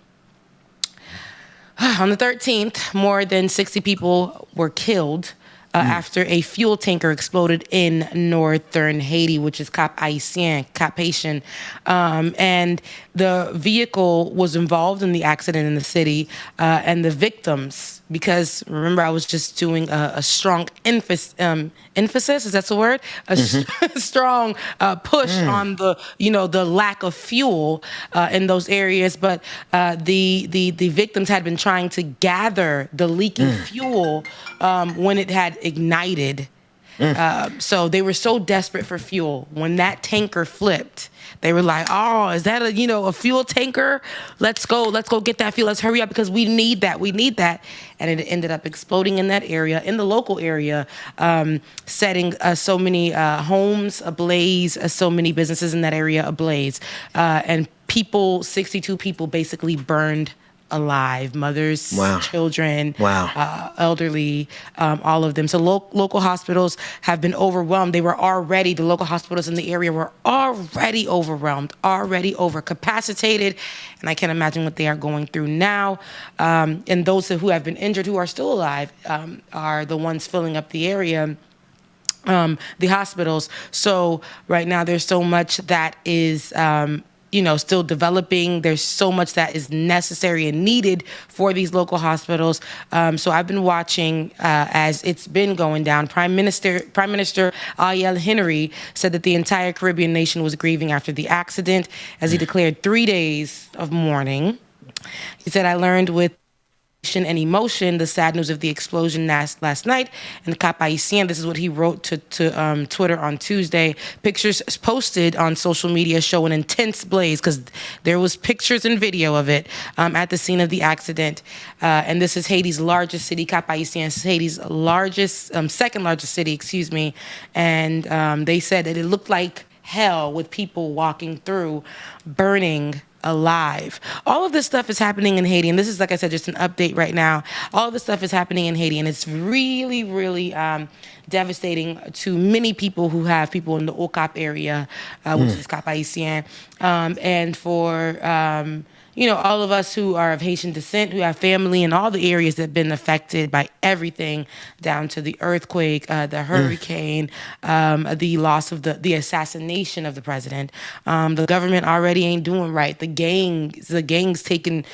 on the 13th, more than 60 people were killed after a fuel tanker exploded in northern Haiti, which is Cap Haitien. And the vehicle was involved in the accident in the city, and the victims, because remember, I was just doing a strong emphasis, is that the word? Strong push on the lack of fuel in those areas. But the victims had been trying to gather the leaking fuel when it had ignited. So they were so desperate for fuel. When that tanker flipped, they were like, "Oh, is that a fuel tanker? Let's go get that fuel. Let's hurry up because we need that. And it ended up exploding in that area, in the local area, setting so many homes ablaze, so many businesses in that area ablaze, and 62 people basically burned alive, mothers, children, elderly, all of them. So local hospitals have been overwhelmed. The local hospitals in the area were already overwhelmed, already overcapacitated, and I can't imagine what they are going through now. And those who have been injured, who are still alive, are the ones filling up the area. The hospitals. So right now there's so much that is still developing. There's so much that is necessary and needed for these local hospitals. So I've been watching as it's been going down. Prime Minister Ariel Henry said that the entire Caribbean nation was grieving after the accident, as he declared 3 days of mourning. He said, "I learned with and emotion the sad news of the explosion last night in Cap Haitien." This is what he wrote to Twitter on Tuesday. Pictures posted on social media show an intense blaze, because there was pictures and video of it at the scene of the accident. And this is Haiti's largest city. Cap Haitien is Haiti's second largest city, And they said that it looked like hell, with people walking through, burning alive. All of this stuff is happening in Haiti, and this is, like I said, just an update right now. All of this stuff is happening in Haiti, and it's really, really devastating to many people who have people in the Okap area, which is Cap Haitien, and for all of us who are of Haitian descent, who have family in all the areas that have been affected by everything, down to the earthquake, the hurricane, the loss of the assassination of the president. The government already ain't doing right. The gangs taking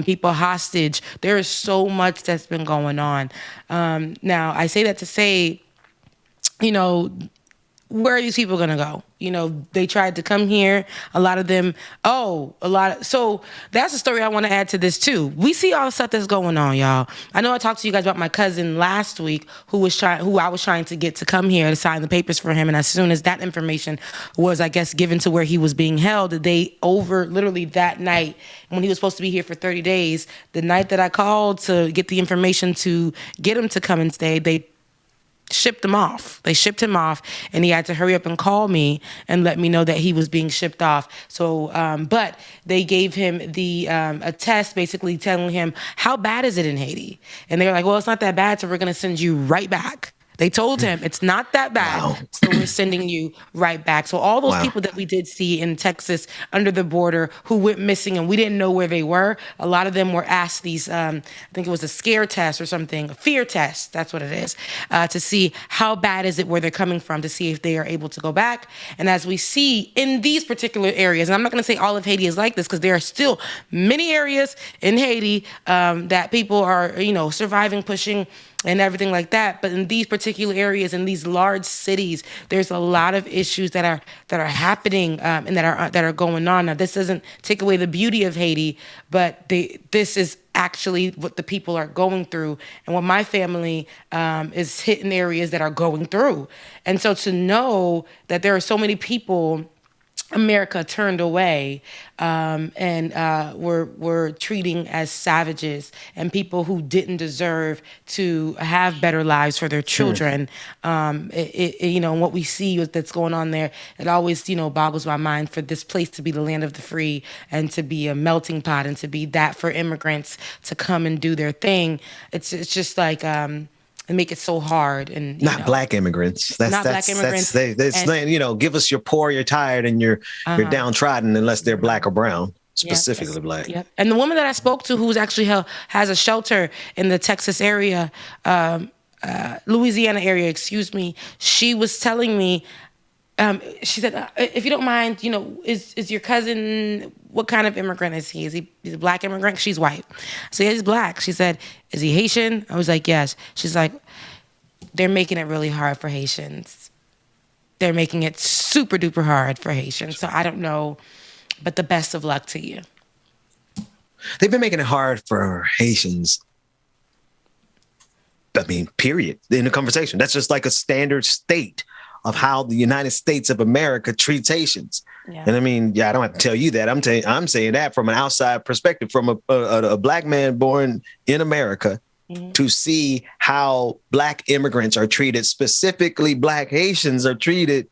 people hostage. There is so much that's been going on. Now, I say that to say, where are these people going to go? They tried to come here. A lot of them, so that's a story I want to add to this too. We see all the stuff that's going on, y'all. I know I talked to you guys about my cousin last week who I was trying to get to come here to sign the papers for him. And as soon as that information was, I guess, given to where he was being held, literally that night, when he was supposed to be here for 30 days, the night that I called to get the information to get him to come and stay, they shipped him off. They shipped him off, and he had to hurry up and call me and let me know that he was being shipped off. So, but they gave him a test, basically telling him, how bad is it in Haiti? And they were like, well, it's not that bad, so we're going to send you right back. They told him it's not that bad, so we're sending you right back. So all those people that we did see in Texas under the border who went missing and we didn't know where they were, a lot of them were asked these, I think it was a scare test or something, a fear test, that's what it is, to see how bad is it where they're coming from, to see if they are able to go back. And as we see in these particular areas, and I'm not going to say all of Haiti is like this, because there are still many areas in Haiti that people are, surviving, pushing, and everything like that. But in these particular areas, in these large cities, there's a lot of issues that are happening and that are going on. Now, this doesn't take away the beauty of Haiti, but this is actually what the people are going through, and what my family is hitting areas that are going through. And so to know that there are so many people America turned away and were treating as savages and people who didn't deserve to have better lives for their children. And what we see that's going on there, it always, boggles my mind for this place to be the land of the free and to be a melting pot and to be that for immigrants to come and do their thing. It's just like, and make it so hard. And not black immigrants. Black immigrants. Give us you're poor, you're tired, and you're downtrodden unless they're black or brown, specifically black. Yep. And the woman that I spoke to, who's actually has a shelter in the Texas area, Louisiana area, she was telling me, she said, if you don't mind, is your cousin, what kind of immigrant is he? He's a black immigrant? She's white. So yeah, he's black. She said, is he Haitian? I was like, yes. She's like, they're making it really hard for Haitians. They're making it super duper hard for Haitians. So I don't know, but the best of luck to you. They've been making it hard for Haitians. Period. In the conversation. That's just like a standard state of how the United States of America treats Haitians. Yeah. And I don't have to tell you that. I'm saying that from an outside perspective, from a black man born in America, to see how black immigrants are treated, specifically black Haitians are treated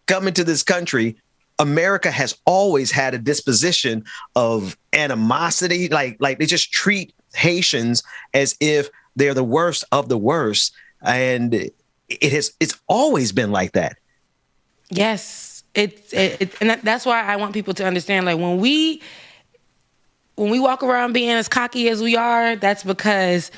coming to this country. America has always had a disposition of animosity. Like they just treat Haitians as if they're the worst of the worst. And it's always been like that. Yes. And that's why I want people to understand, like, when we walk around being as cocky as we are, that's because,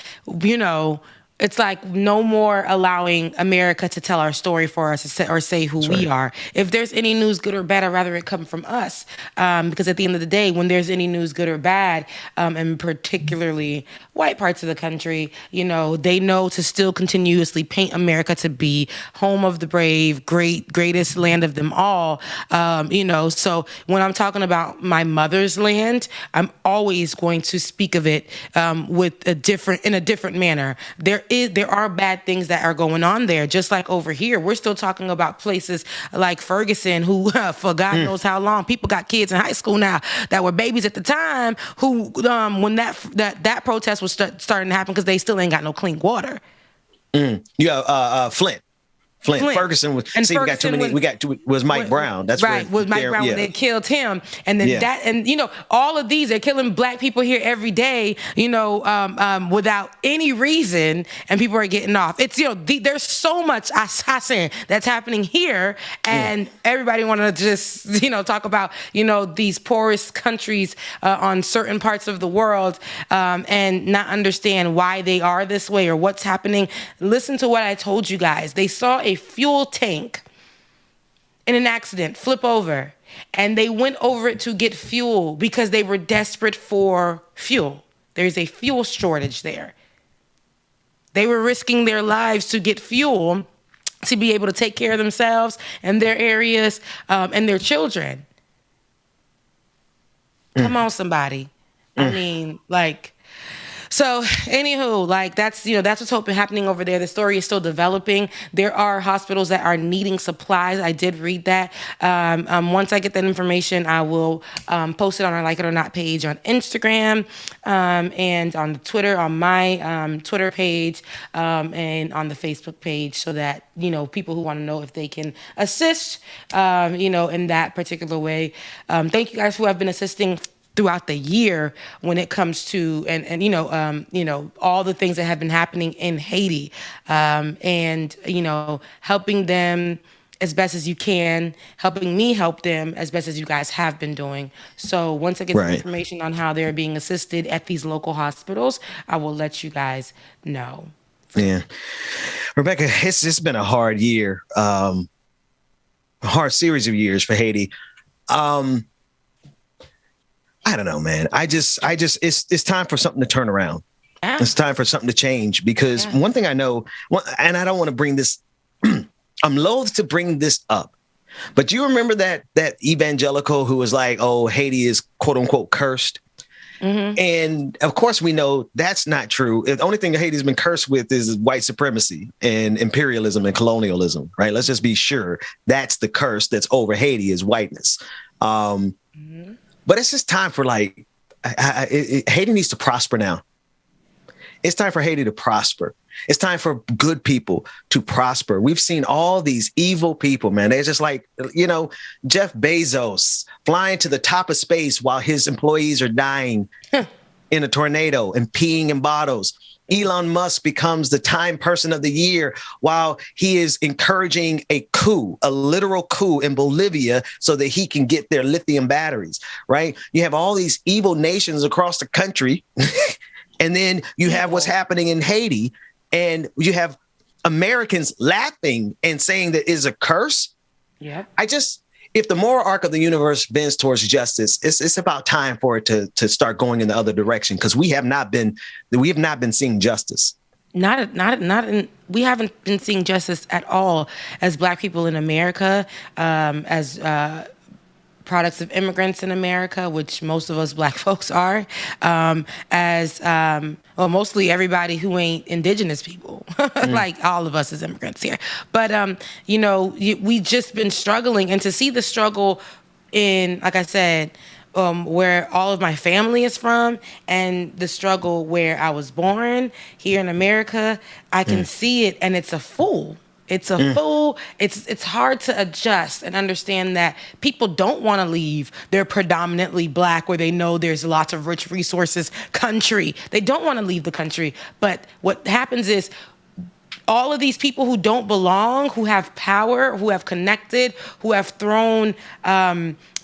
it's like no more allowing America to tell our story for us or say who we are. If there's any news, good or bad, I'd rather it come from us. Because at the end of the day, when there's any news, good or bad, and particularly white parts of the country, they know to still continuously paint America to be home of the brave, greatest land of them all. So when I'm talking about my mother's land, I'm always going to speak of it in a different manner. There are bad things that are going on there, just like over here. We're still talking about places like Ferguson, who for God knows how long, people got kids in high school now that were babies at the time, who when that protest was starting to happen, because they still ain't got no clean water. Flint. Ferguson was. And see, Ferguson was Mike Brown. That's right. Was Mike Brown when they killed him, and then all of these, they're killing black people here every day, without any reason, and people are getting off. It's there's so much assassin that's happening here, and everybody want to just talk about these poorest countries on certain parts of the world, and not understand why they are this way or what's happening. Listen to what I told you guys. They saw a fuel tank in an accident flip over, and they went over it to get fuel because they were desperate for fuel. There's a fuel shortage there. They were risking their lives to get fuel to be able to take care of themselves and their areas and their children. Come on, somebody. I mean, so anywho, that's what's happening over there. The story is still developing. There are hospitals that are needing supplies. I did read that. Once I get that information, I will post it on our Like It or Not page on Instagram, and on Twitter, on my Twitter page, and on the Facebook page, so that people who want to know if they can assist, in that particular way. Thank you guys who have been assisting throughout the year when it comes to all the things that have been happening in Haiti, and helping them as best as you can, helping me help them as best as you guys have been doing. So once I get the information on how they're being assisted at these local hospitals, I will let you guys know. Yeah, Rebecca, it's been a hard year, a hard series of years for Haiti. I don't know, man. It's time for something to turn around. Yeah. It's time for something to change, because one thing I know, and I don't want to bring this, I'm loath to bring this up, but do you remember that evangelical who was like, oh, Haiti is quote unquote cursed? Mm-hmm. And of course we know that's not true. The only thing that Haiti's been cursed with is white supremacy and imperialism and colonialism, right? Let's just be sure that's the curse that's over Haiti, is whiteness. But it's just time for Haiti needs to prosper now. It's time for Haiti to prosper. It's time for good people to prosper. We've seen all these evil people, man. They're just Jeff Bezos flying to the top of space while his employees are dying in a tornado and peeing in bottles. Elon Musk becomes the Time Person of the Year while he is encouraging a literal coup in Bolivia so that he can get their lithium batteries, right? You have all these evil nations across the country, and then you have what's happening in Haiti, and you have Americans laughing and saying that is a curse. Yeah. If the moral arc of the universe bends towards justice, it's about time for it to start going in the other direction, because we have not been seeing justice. We haven't been seeing justice at all as Black people in America, as products of immigrants in America, which most of us Black folks are, mostly everybody who ain't indigenous people, like all of us as immigrants here. But, we just been struggling, and to see the struggle in, like I said, where all of my family is from, and the struggle where I was born here in America, I can see it, and it's a fool. It's a fool. It's hard to adjust and understand that people don't want to leave their predominantly Black, where they know there's lots of rich resources country. They don't want to leave the country. But what happens is all of these people who don't belong, who have power, who have connected, who have thrown,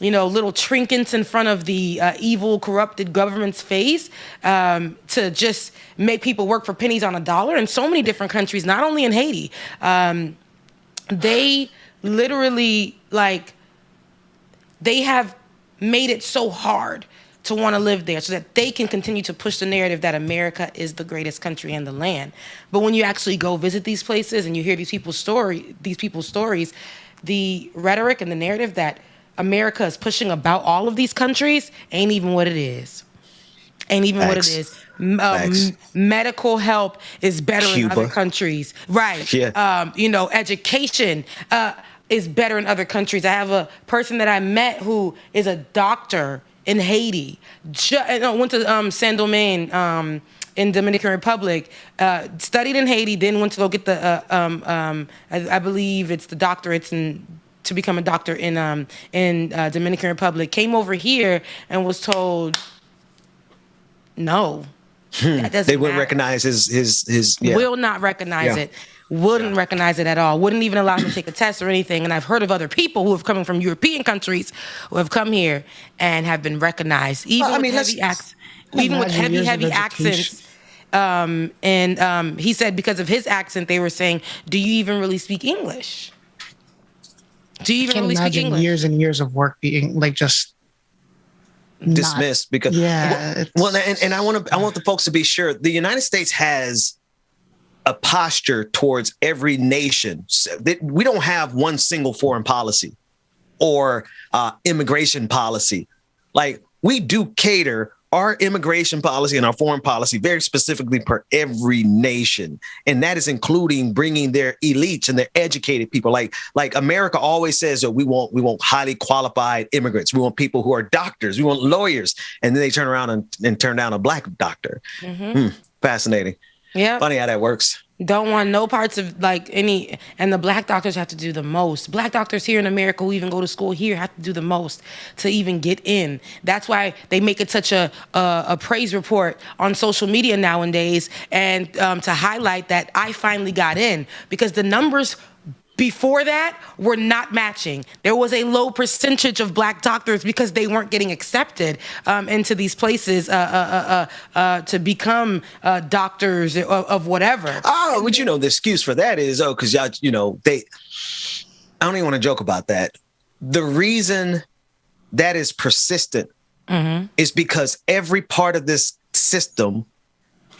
little trinkets in front of the evil, corrupted government's face to just make people work for pennies on a dollar in so many different countries, not only in Haiti. They literally, they have made it so hard to want to live there so that they can continue to push the narrative that America is the greatest country in the land. But when you actually go visit these places and you hear these people's stories, the rhetoric and the narrative that America is pushing about all of these countries ain't even what it is. Ain't even what it is. Medical help is better in other countries. Right. Yeah. Education is better in other countries. I have a person that I met who is a doctor in Haiti. Went to Saint-Domingue in Dominican Republic, studied in Haiti, then went to go get the, I believe it's the doctorates to become a doctor in Dominican Republic. Came over here and was told, no. They wouldn't recognize his will not recognize it. Wouldn't recognize it at all. Wouldn't even allow him to take a test or anything. And I've heard of other people who have come from European countries who have come here and have been recognized, even with heavy accents. And he said because of his accent, they were saying, "Do you even really speak English? Do you even really speak English?" Years and years of work being just dismissed because and I want the folks to be sure the United States has a posture towards every nation. We don't have one single foreign policy or immigration policy. Like, we do cater our immigration policy and our foreign policy very specifically per every nation. And that is including bringing their elites and their educated people. Like America always says that we want highly qualified immigrants. We want people who are doctors. We want lawyers. And then they turn around and turn down a black doctor. Fascinating. Yeah. Funny how that works. Don't want no parts of any, and the black doctors have to do the most. Black doctors here in America who even go to school here have to do the most to even get in. That's why they make it such a praise report on social media nowadays, and to highlight that I finally got in, because the numbers before that were not matching. There was a low percentage of black doctors because they weren't getting accepted into these places to become doctors of whatever. Oh, but the excuse for that is, because y'all, I don't even want to joke about that. The reason that is persistent is because every part of this system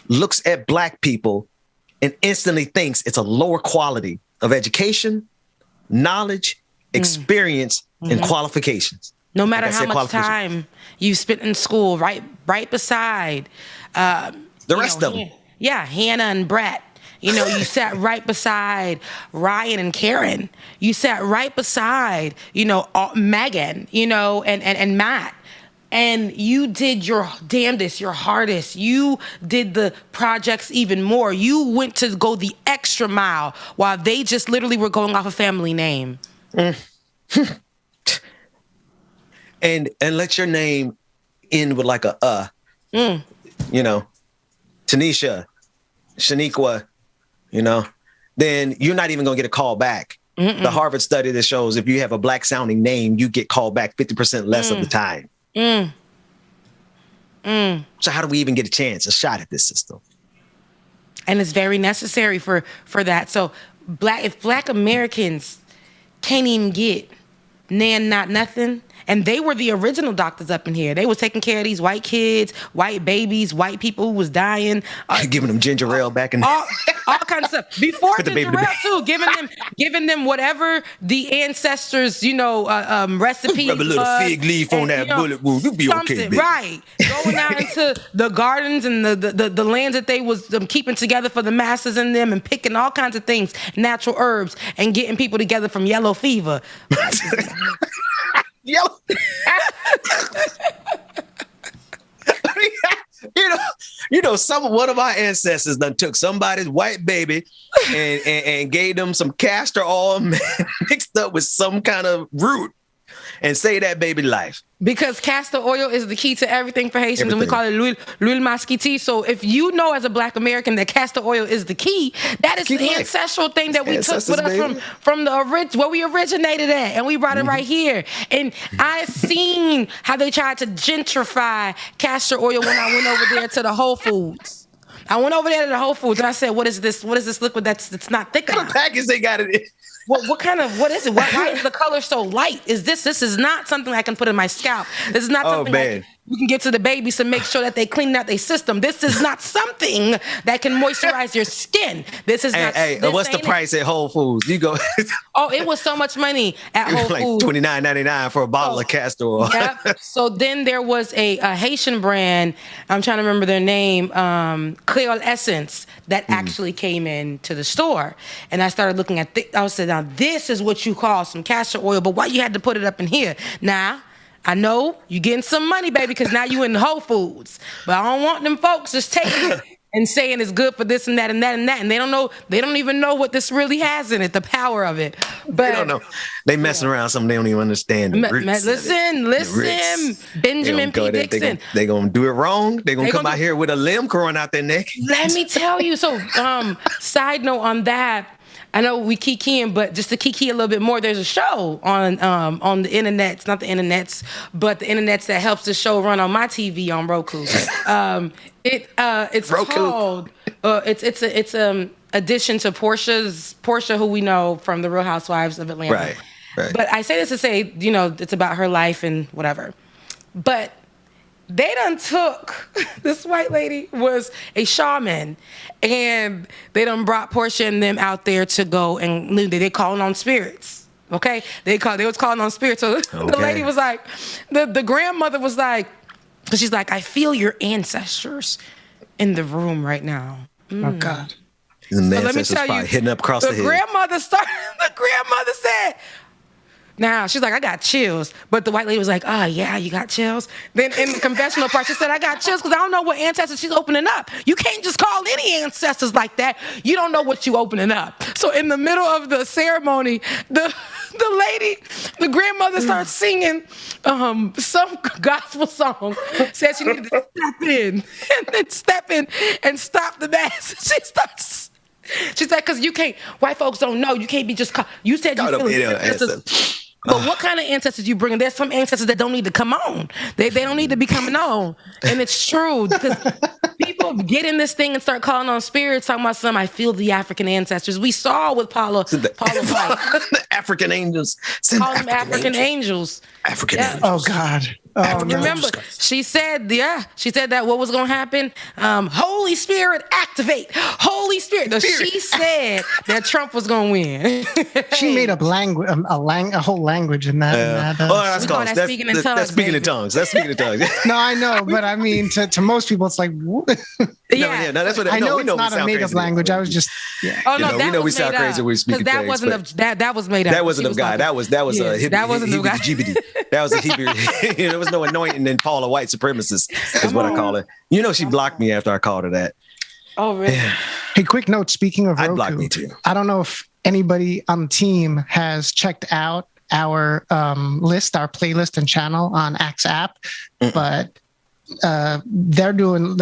looks at black people and instantly thinks it's a lower quality of education, knowledge, experience, and qualifications. No matter how much time you spent in school, right beside the rest of them. Yeah, Hannah and Brett. You sat right beside Ryan and Karen. You sat right beside, Megan, and Matt. And you did your damnedest, your hardest. You did the projects even more. You went to go the extra mile while they just literally were going off a family name. And let your name end with like Tanisha, Shaniqua, then you're not even going to get a call back. The Harvard study that shows if you have a black sounding name, you get called back 50% less of the time. So how do we even get a shot at this system? And it's very necessary for that. So if black Americans can't even get not nothing, and they were the original doctors up in here. They was taking care of these white kids, white babies, white people who was dying. Giving them ginger ale back in all kinds of stuff. Before ginger ale too, giving them whatever the ancestors, recipes. Rub a little fig leaf on that bullet wound. You'll be okay, baby. Right. Going out into the gardens and the lands that they was keeping together for the masses in them, and picking all kinds of things, natural herbs, and getting people together from yellow fever. Yellow. One of our ancestors done took somebody's white baby and gave them some castor oil mixed up with some kind of root and say that baby life. Because castor oil is the key to everything for Haitians, and we call it l'huile masquiti. So if you know as a Black American that castor oil is the key, that is the ancestral thing that we took with us from the where we originated at, and we brought it right here. And I seen how they tried to gentrify castor oil when I went over there to the Whole Foods. I went over there to the Whole Foods and I said, "What is this? What is this liquid that's not thick enough?" What package they got it in? What is it? Why is the color so light? This is not something I can put in my scalp. This is not something you can get to the babies to make sure that they clean out their system. This is not something that can moisturize your skin. This is not. Hey, what's the price at Whole Foods? You go. Oh, it was so much money at Whole Foods. Like $29.99 for a bottle of castor oil. Yep. So then there was a Haitian brand. I'm trying to remember their name. Creole Essence that actually came into the store, and I started looking at. I said, now this is what you call some castor oil, but why you had to put it up in here? Now, I know you getting some money, baby, because now you in Whole Foods. But I don't want them folks just taking it and saying it's good for this and that and that and that. And they don't know, they don't even know what this really has in it, the power of it. But they don't know. They messing around something they don't even understand. Listen, Benjamin P. Dixon. They gonna do it wrong. They gonna come out here with a limb growing out their neck. Let me tell you. So, side note on that. I know we kikiing, but just to kiki a little bit more, there's a show on the internets, not the internets, but the internets that helps the show run on my TV on Roku. It's Roku. Called it's addition to Portia, who we know from The Real Housewives of Atlanta. Right. But I say this to say, it's about her life and whatever. But they done took, this white lady was a shaman, and they done brought Portia and them out there to go, and they calling on spirits. Okay? They was calling on spirits. So the lady was like, the grandmother was like, she's like, I feel your ancestors in the room right now. Oh God. And the ancestors probably hitting up across the head. The grandmother said, now, she's like, I got chills. But the white lady was like, oh, yeah, you got chills? Then in the confessional part, she said, I got chills because I don't know what ancestors she's opening up. You can't just call any ancestors like that. You don't know what you opening up. So in the middle of the ceremony, the grandmother starts singing some gospel song. Said she needed to step in and then step in and stop the mass. She's like, because you can't, white folks don't know. You can't be just, you said you feel ancestors. But what kind of ancestors you bringing? There's some ancestors that don't need to come on. They don't need to be coming on. And it's true because people get in this thing and start calling on spirits, talking about I feel the African ancestors. We saw with Paula White. African angels. Call them African angels. African angels. Oh God. Remember, she said that what was going to happen? Holy Spirit, activate. Holy Spirit. She said that Trump was going to win. She made up a whole language in that. That's close. That's speaking in tongues. That's speaking in tongues. No, I know, but I mean, to most people, it's like, yeah. No, that's what I know. It's not a made up language. I was just, Oh no, we know we sound crazy when we speak in tongues. That was made up. That wasn't of God. That was a Hebrew. That was a Hebrew. There was no anointing in Paula White supremacist, is what I call it. She blocked me after I called her that. Oh, really? Yeah. Hey, quick note. Speaking of Roku, blocked me too. I don't know if anybody on the team has checked out our list, our playlist and channel on Axe app, but they're making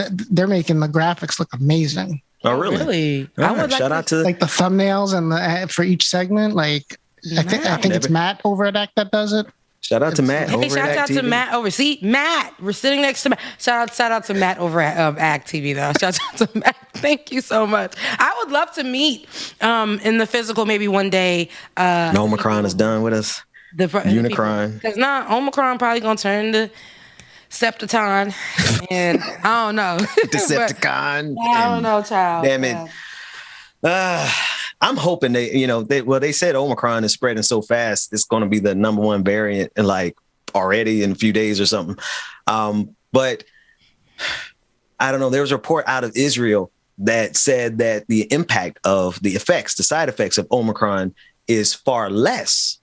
the graphics look amazing. Oh, really? I would shout out to like the thumbnails and for each segment. Like I think it's Matt over at Act that does it. Shout out to Matt. Hey, shout out to Matt over. See, Matt, we're sitting next to Matt. Shout out to Matt over at Act TV, though. Shout out to Matt. Thank you so much. I would love to meet in the physical maybe one day. Omicron is done with us. Unicron. Because Omicron probably gonna turn to Septicon, and I don't know. Decepticon. I don't know, child. Damn it. I'm hoping they said Omicron is spreading so fast, it's going to be the number one variant in already in a few days or something. But I don't know. There was a report out of Israel that said that the impact of the side effects of Omicron is far less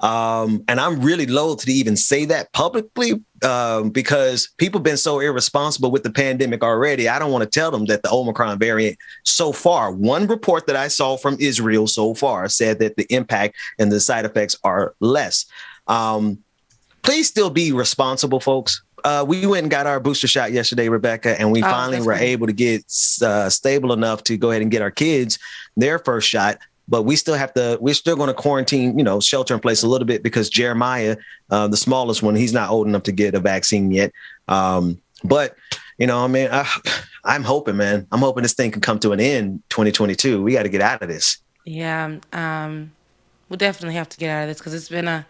And I'm really loath to even say that publicly because people have been so irresponsible with the pandemic already. I don't want to tell them that the Omicron variant so far, one report that I saw from Israel so far said that the impact and the side effects are less. Please still be responsible, folks. We went and got our booster shot yesterday, Rebecca, and we finally were able to get stable enough to go ahead and get our kids their first shot. But we're still going to quarantine, shelter in place a little bit because Jeremiah, the smallest one, he's not old enough to get a vaccine yet. But, I'm hoping, man. I'm hoping this thing can come to an end 2022. We got to get out of this. Yeah. We'll definitely have to get out of this because it's been a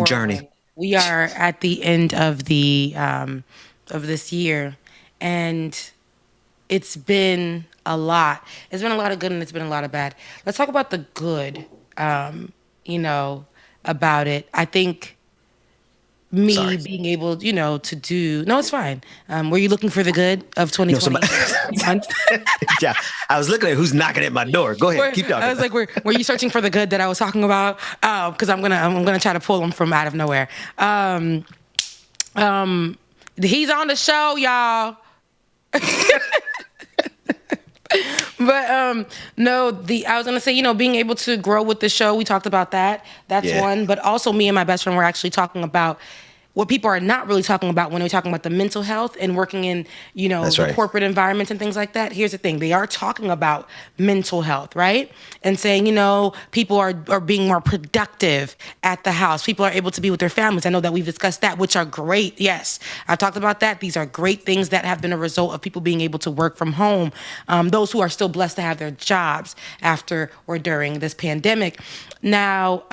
journey. We are at the end of the of this year, and it's been a lot. It's been a lot of good and it's been a lot of bad. Let's talk about the good, about it. I think being able, to do, no, it's fine. Were you looking for the good of 2020? Yeah, I was looking at who's knocking at my door. Go ahead, keep talking. I was like, were you searching for the good that I was talking about? Because I'm gonna try to pull them from out of nowhere. He's on the show, y'all. But no, I was gonna say, being able to grow with the show, we talked about that. That's one. But also, me and my best friend were actually talking about what people are not really talking about when they're talking about the mental health and working in, the corporate environments and things like that. Here's the thing. They are talking about mental health, right? And saying, people are being more productive at the house. People are able to be with their families. I know that we've discussed that, which are great. Yes, I've talked about that. These are great things that have been a result of people being able to work from home. Those who are still blessed to have their jobs after or during this pandemic. Now,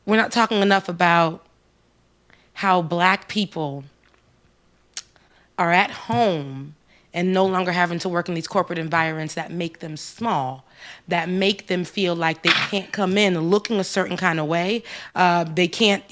we're not talking enough about how Black people are at home and no longer having to work in these corporate environments that make them small, that make them feel like they can't come in looking a certain kind of way. They can't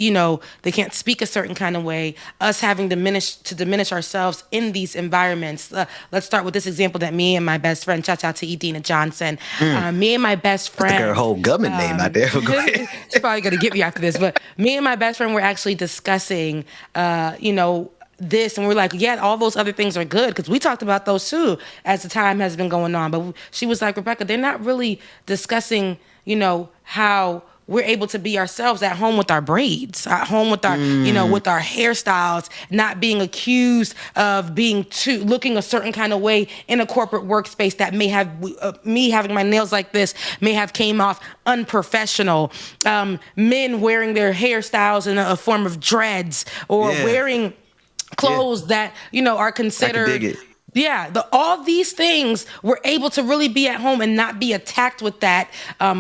speak a certain kind of way. Us having to diminish ourselves in these environments. Let's start with this example that me and my best friend, shout out to Edina Johnson. Me and my best friend. That's her whole government name out there. Go ahead. She's probably going to get me after this, but me and my best friend were actually discussing, this, and we're like, yeah, all those other things are good because we talked about those too as the time has been going on. But she was like, Rebecca, they're not really discussing, how we're able to be ourselves at home with our braids, at home with our, with our hairstyles, not being accused of looking a certain kind of way in a corporate workspace that may have me having my nails like this may have came off unprofessional. Men wearing their hairstyles in a form of dreads or wearing clothes that, are considered. I can dig it. Yeah, all these things we're able to really be at home and not be attacked with that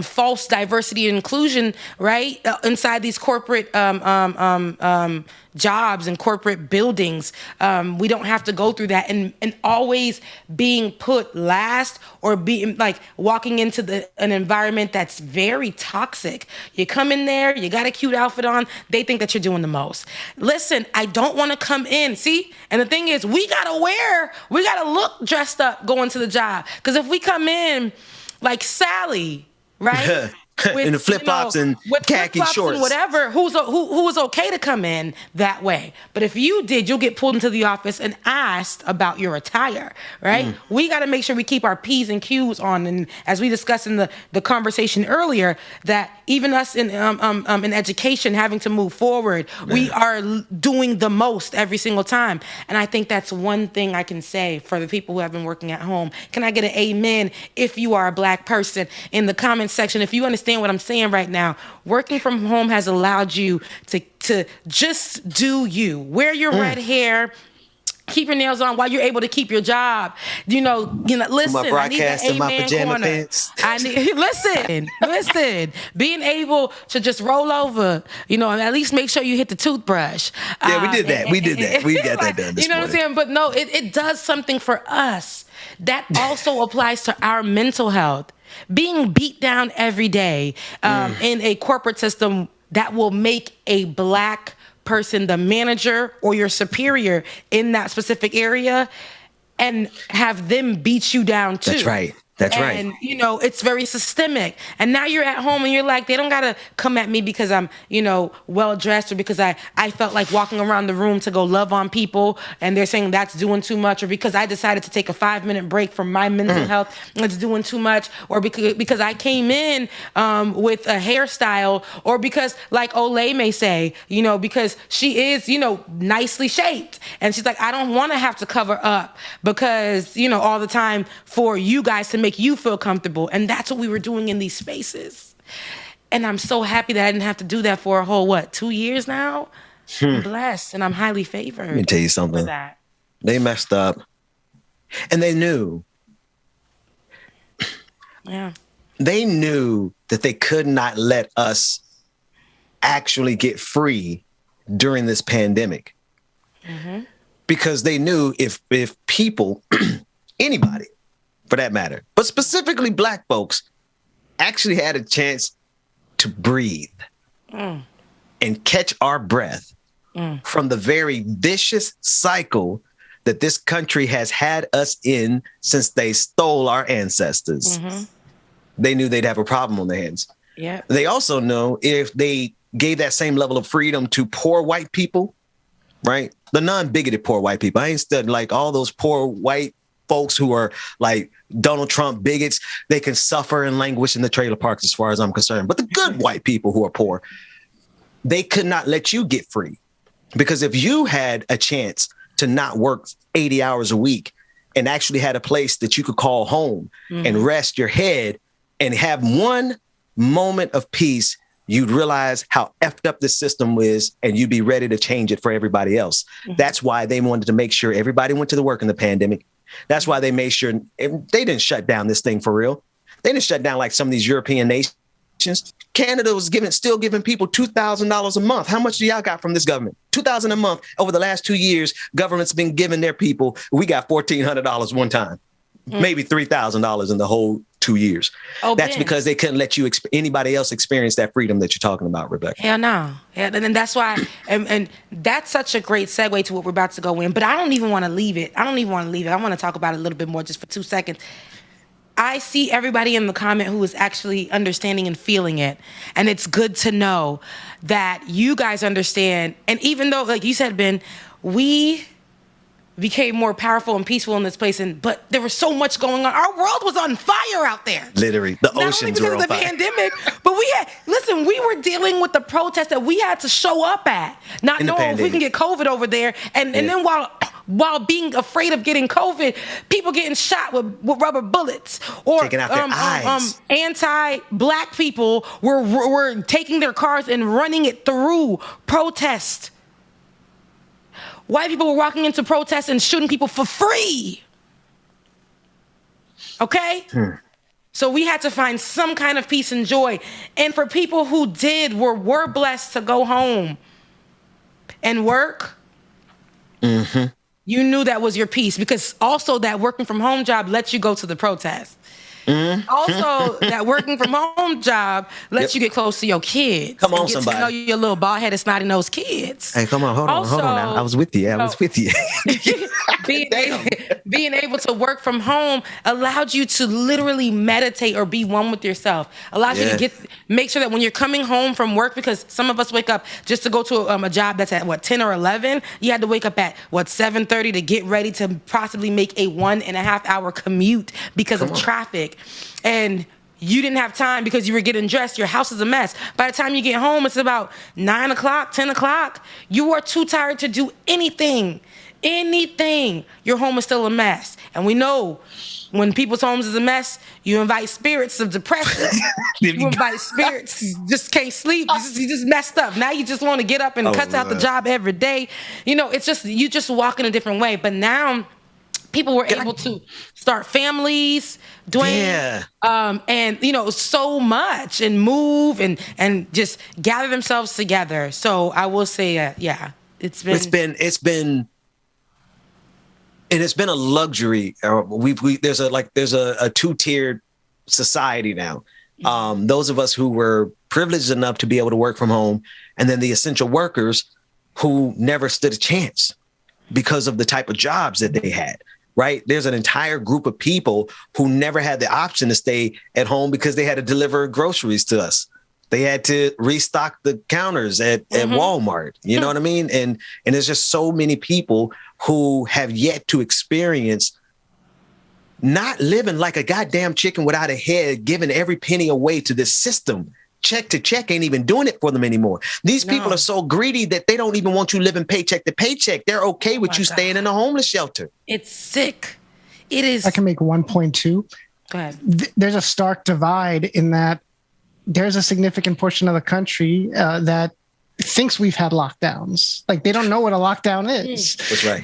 false diversity and inclusion, right? Inside these corporate jobs and corporate buildings. We don't have to go through that and always being put last or being like walking into an environment that's very toxic. You come in there, you got a cute outfit on, they think that you're doing the most. Listen, I don't want to come in. See? And the thing is, we got to look dressed up going to the job. Because if we come in like Sally, right? In the flip-flops and khaki shorts. And whatever, who was okay to come in that way. But if you did, you'll get pulled into the office and asked about your attire, right? We got to make sure we keep our P's and Q's on. And as we discussed in the conversation earlier, that even us in education having to move forward, we are doing the most every single time. And I think that's one thing I can say for the people who have been working at home. Can I get an amen if you are a Black person in the comments section? If you understand what I'm saying right now, working from home has allowed you to just do you. Wear your red hair, keep your nails on while you're able to keep your job. Listen, my broadcast I need and my pajama corner. pants. Listen. Being able to just roll over, and at least make sure you hit the toothbrush. Yeah, we did that. We got that done this You know what I'm saying? But no, it does something for us. That also applies to our mental health. Being beat down every day in a corporate system that will make a Black person the manager or your superior in that specific area and have them beat you down too. That's right. That's right. And, you know, it's very systemic. And now you're at home and you're like, they don't got to come at me because I'm, you know, well-dressed or because I felt like walking around the room to go love on people and they're saying that's doing too much, or because I decided to take a 5-minute break from my mental health and it's doing too much, or because I came in with a hairstyle, or because, like Olay may say, you know, because she is, you know, nicely shaped. And she's like, I don't want to have to cover up because, you know, all the time for you guys to make you feel comfortable. And that's what we were doing in these spaces. And I'm so happy that I didn't have to do that for a whole, 2 years now? I'm blessed and I'm highly favored. Let me tell you something. They messed up and they knew. Yeah. They knew that they could not let us actually get free during this pandemic. Because they knew if people, anybody for that matter, but specifically Black folks, actually had a chance to breathe and catch our breath from the very vicious cycle that this country has had us in since they stole our ancestors. They knew they'd have a problem on their hands. Yeah. They also know if they gave that same level of freedom to poor white people, right? The non-bigoted poor white people. I ain't studying like all those poor white folks who are like Donald Trump bigots. They can suffer and languish in the trailer parks as far as I'm concerned. But the good white people who are poor, they could not let you get free. Because if you had a chance to not work 80 hours a week and actually had a place that you could call home and rest your head and have one moment of peace, you'd realize how effed up this system is and you'd be ready to change it for everybody else. That's why they wanted to make sure everybody went to the work in the pandemic. That's why they made sure they didn't shut down this thing for real. They didn't shut down like some of these European nations. Canada was still giving people $2,000 a month. How much do y'all got from this government? $2,000 a month. Over the last 2 years, government's been giving their people, we got $1,400 one time, maybe $3,000 in the whole 2 years. That's because they couldn't let you anybody else experience that freedom that you're talking about, Rebecca. Hell no. Yeah, and that's why, and that's such a great segue to what we're about to go in. But I don't even want to leave it. I want to talk about it a little bit more just for 2 seconds. I see everybody in the comment who is actually understanding and feeling it. And it's good to know that you guys understand. And even though, like you said, Ben, we became more powerful and peaceful in this place, but there was so much going on. Our world was on fire out there. Literally, the oceans were on fire. Not only because of the pandemic, but we were dealing with the protests that we had to show up at, not knowing if we can get COVID over there. And then while being afraid of getting COVID, people getting shot with rubber bullets, or taking out their eyes. Anti-Black people were taking their cars and running it through protest. White people were walking into protests and shooting people for free. Okay? So we had to find some kind of peace and joy. And for people who were blessed to go home and work, you knew that was your peace, because also that working from home job lets you go to the protest. Also, that working from home job lets you get close to your kids. Come on, get somebody. to know your little bald-headed, snotty-nosed kids. Hey, come on, hold on now. I was with you. Being able to work from home allowed you to literally meditate or be one with yourself. Allowed you to make sure that when you're coming home from work, because some of us wake up just to go to a job that's at 10 or 11. You had to wake up at 7:30 to get ready to possibly make a 1.5 hour commute because of traffic. And you didn't have time because you were getting dressed. Your house is a mess. By the time you get home, it's about 9 o'clock, 10 o'clock. You are too tired to do anything. Your home is still a mess. And we know when people's homes is a mess, you invite spirits of depression. You invite spirits, just can't sleep. You just messed up. Now you just want to get up and cut out the job every day. You know, it's just, you just walk in a different way. But now people were able to start families, Dwayne, and, you know, so much, and move and just gather themselves together. So I will say, it's been a luxury. There's a two-tiered society now. Those of us who were privileged enough to be able to work from home, and then the essential workers who never stood a chance because of the type of jobs that they had. right? There's an entire group of people who never had the option to stay at home because they had to deliver groceries to us. They had to restock the counters at Walmart. You know what I mean? And there's just so many people who have yet to experience not living like a goddamn chicken without a head, giving every penny away to this system. Check to check ain't even doing it for them anymore. These people are so greedy that they don't even want you living paycheck to paycheck. They're okay with you staying in a homeless shelter. It's sick. It is. I can make 1.2. Go ahead. There's a stark divide in that there's a significant portion of the country that thinks we've had lockdowns. Like, they don't know what a lockdown is. That's right.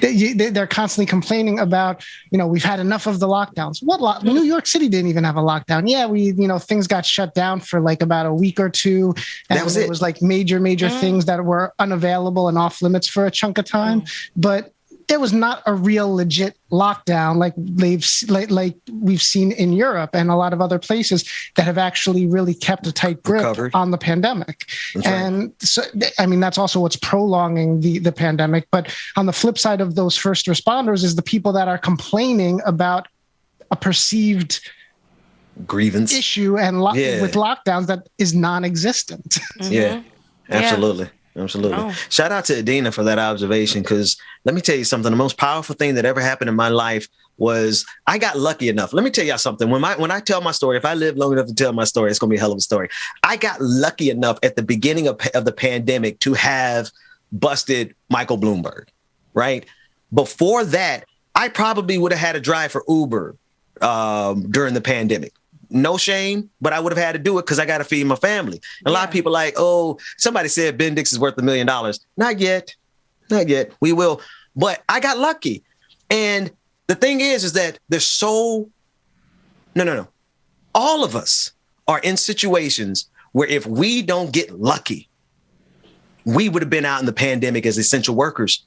They're constantly complaining about, we've had enough of the lockdowns. New York City didn't even have a lockdown. Yeah, things got shut down for like about a week or two. And it was like major things that were unavailable and off limits for a chunk of time. But there was not a real legit lockdown like we've seen in Europe and a lot of other places that have actually really kept a tight grip on the pandemic. And so, I mean, that's also what's prolonging the pandemic. But on the flip side of those first responders is the people that are complaining about a perceived grievance issue and with lockdowns that is non-existent. Yeah, absolutely. Absolutely. Oh. Shout out to Adina for that observation, because let me tell you something. The most powerful thing that ever happened in my life was I got lucky enough. Let me tell y'all something. When I tell my story, if I live long enough to tell my story, it's going to be a hell of a story. I got lucky enough at the beginning of the pandemic to have busted Michael Bloomberg, right? Before that, I probably would have had to drive for Uber during the pandemic. No shame, but I would have had to do it because I got to feed my family. A lot of people like, oh, somebody said Ben Dix is worth $1 million. Not yet. We will. But I got lucky. And the thing is that there's no. All of us are in situations where if we don't get lucky, we would have been out in the pandemic as essential workers.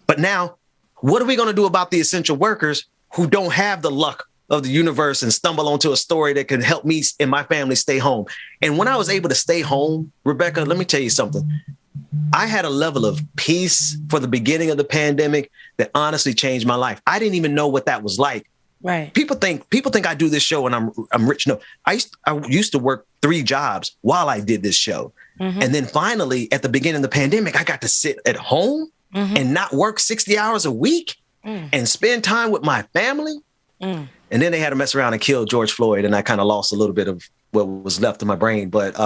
But now, what are we going to do about the essential workers who don't have the luck of the universe and stumble onto a story that can help me and my family stay home? And when I was able to stay home, Rebecca, let me tell you something. I had a level of peace for the beginning of the pandemic that honestly changed my life. I didn't even know what that was like. Right. People think I do this show and I'm rich. No, I used to work 3 jobs while I did this show. And then finally, at the beginning of the pandemic, I got to sit at home and not work 60 hours a week and spend time with my family. And then they had to mess around and kill George Floyd, and I kind of lost a little bit of what was left of my brain. But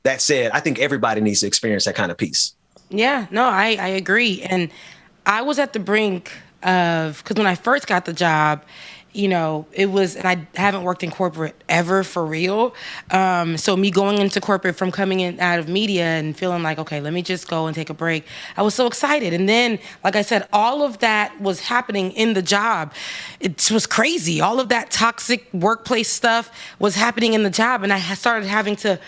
that said, I think everybody needs to experience that kind of peace. Yeah, no, I agree. And I was at the brink of, because when I first got the job, it was, and I haven't worked in corporate ever for real. So me going into corporate from coming in out of media and feeling like, okay, let me just go and take a break. I was so excited. And then, like I said, all of that was happening in the job. It was crazy. All of that toxic workplace stuff was happening in the job. And I started having to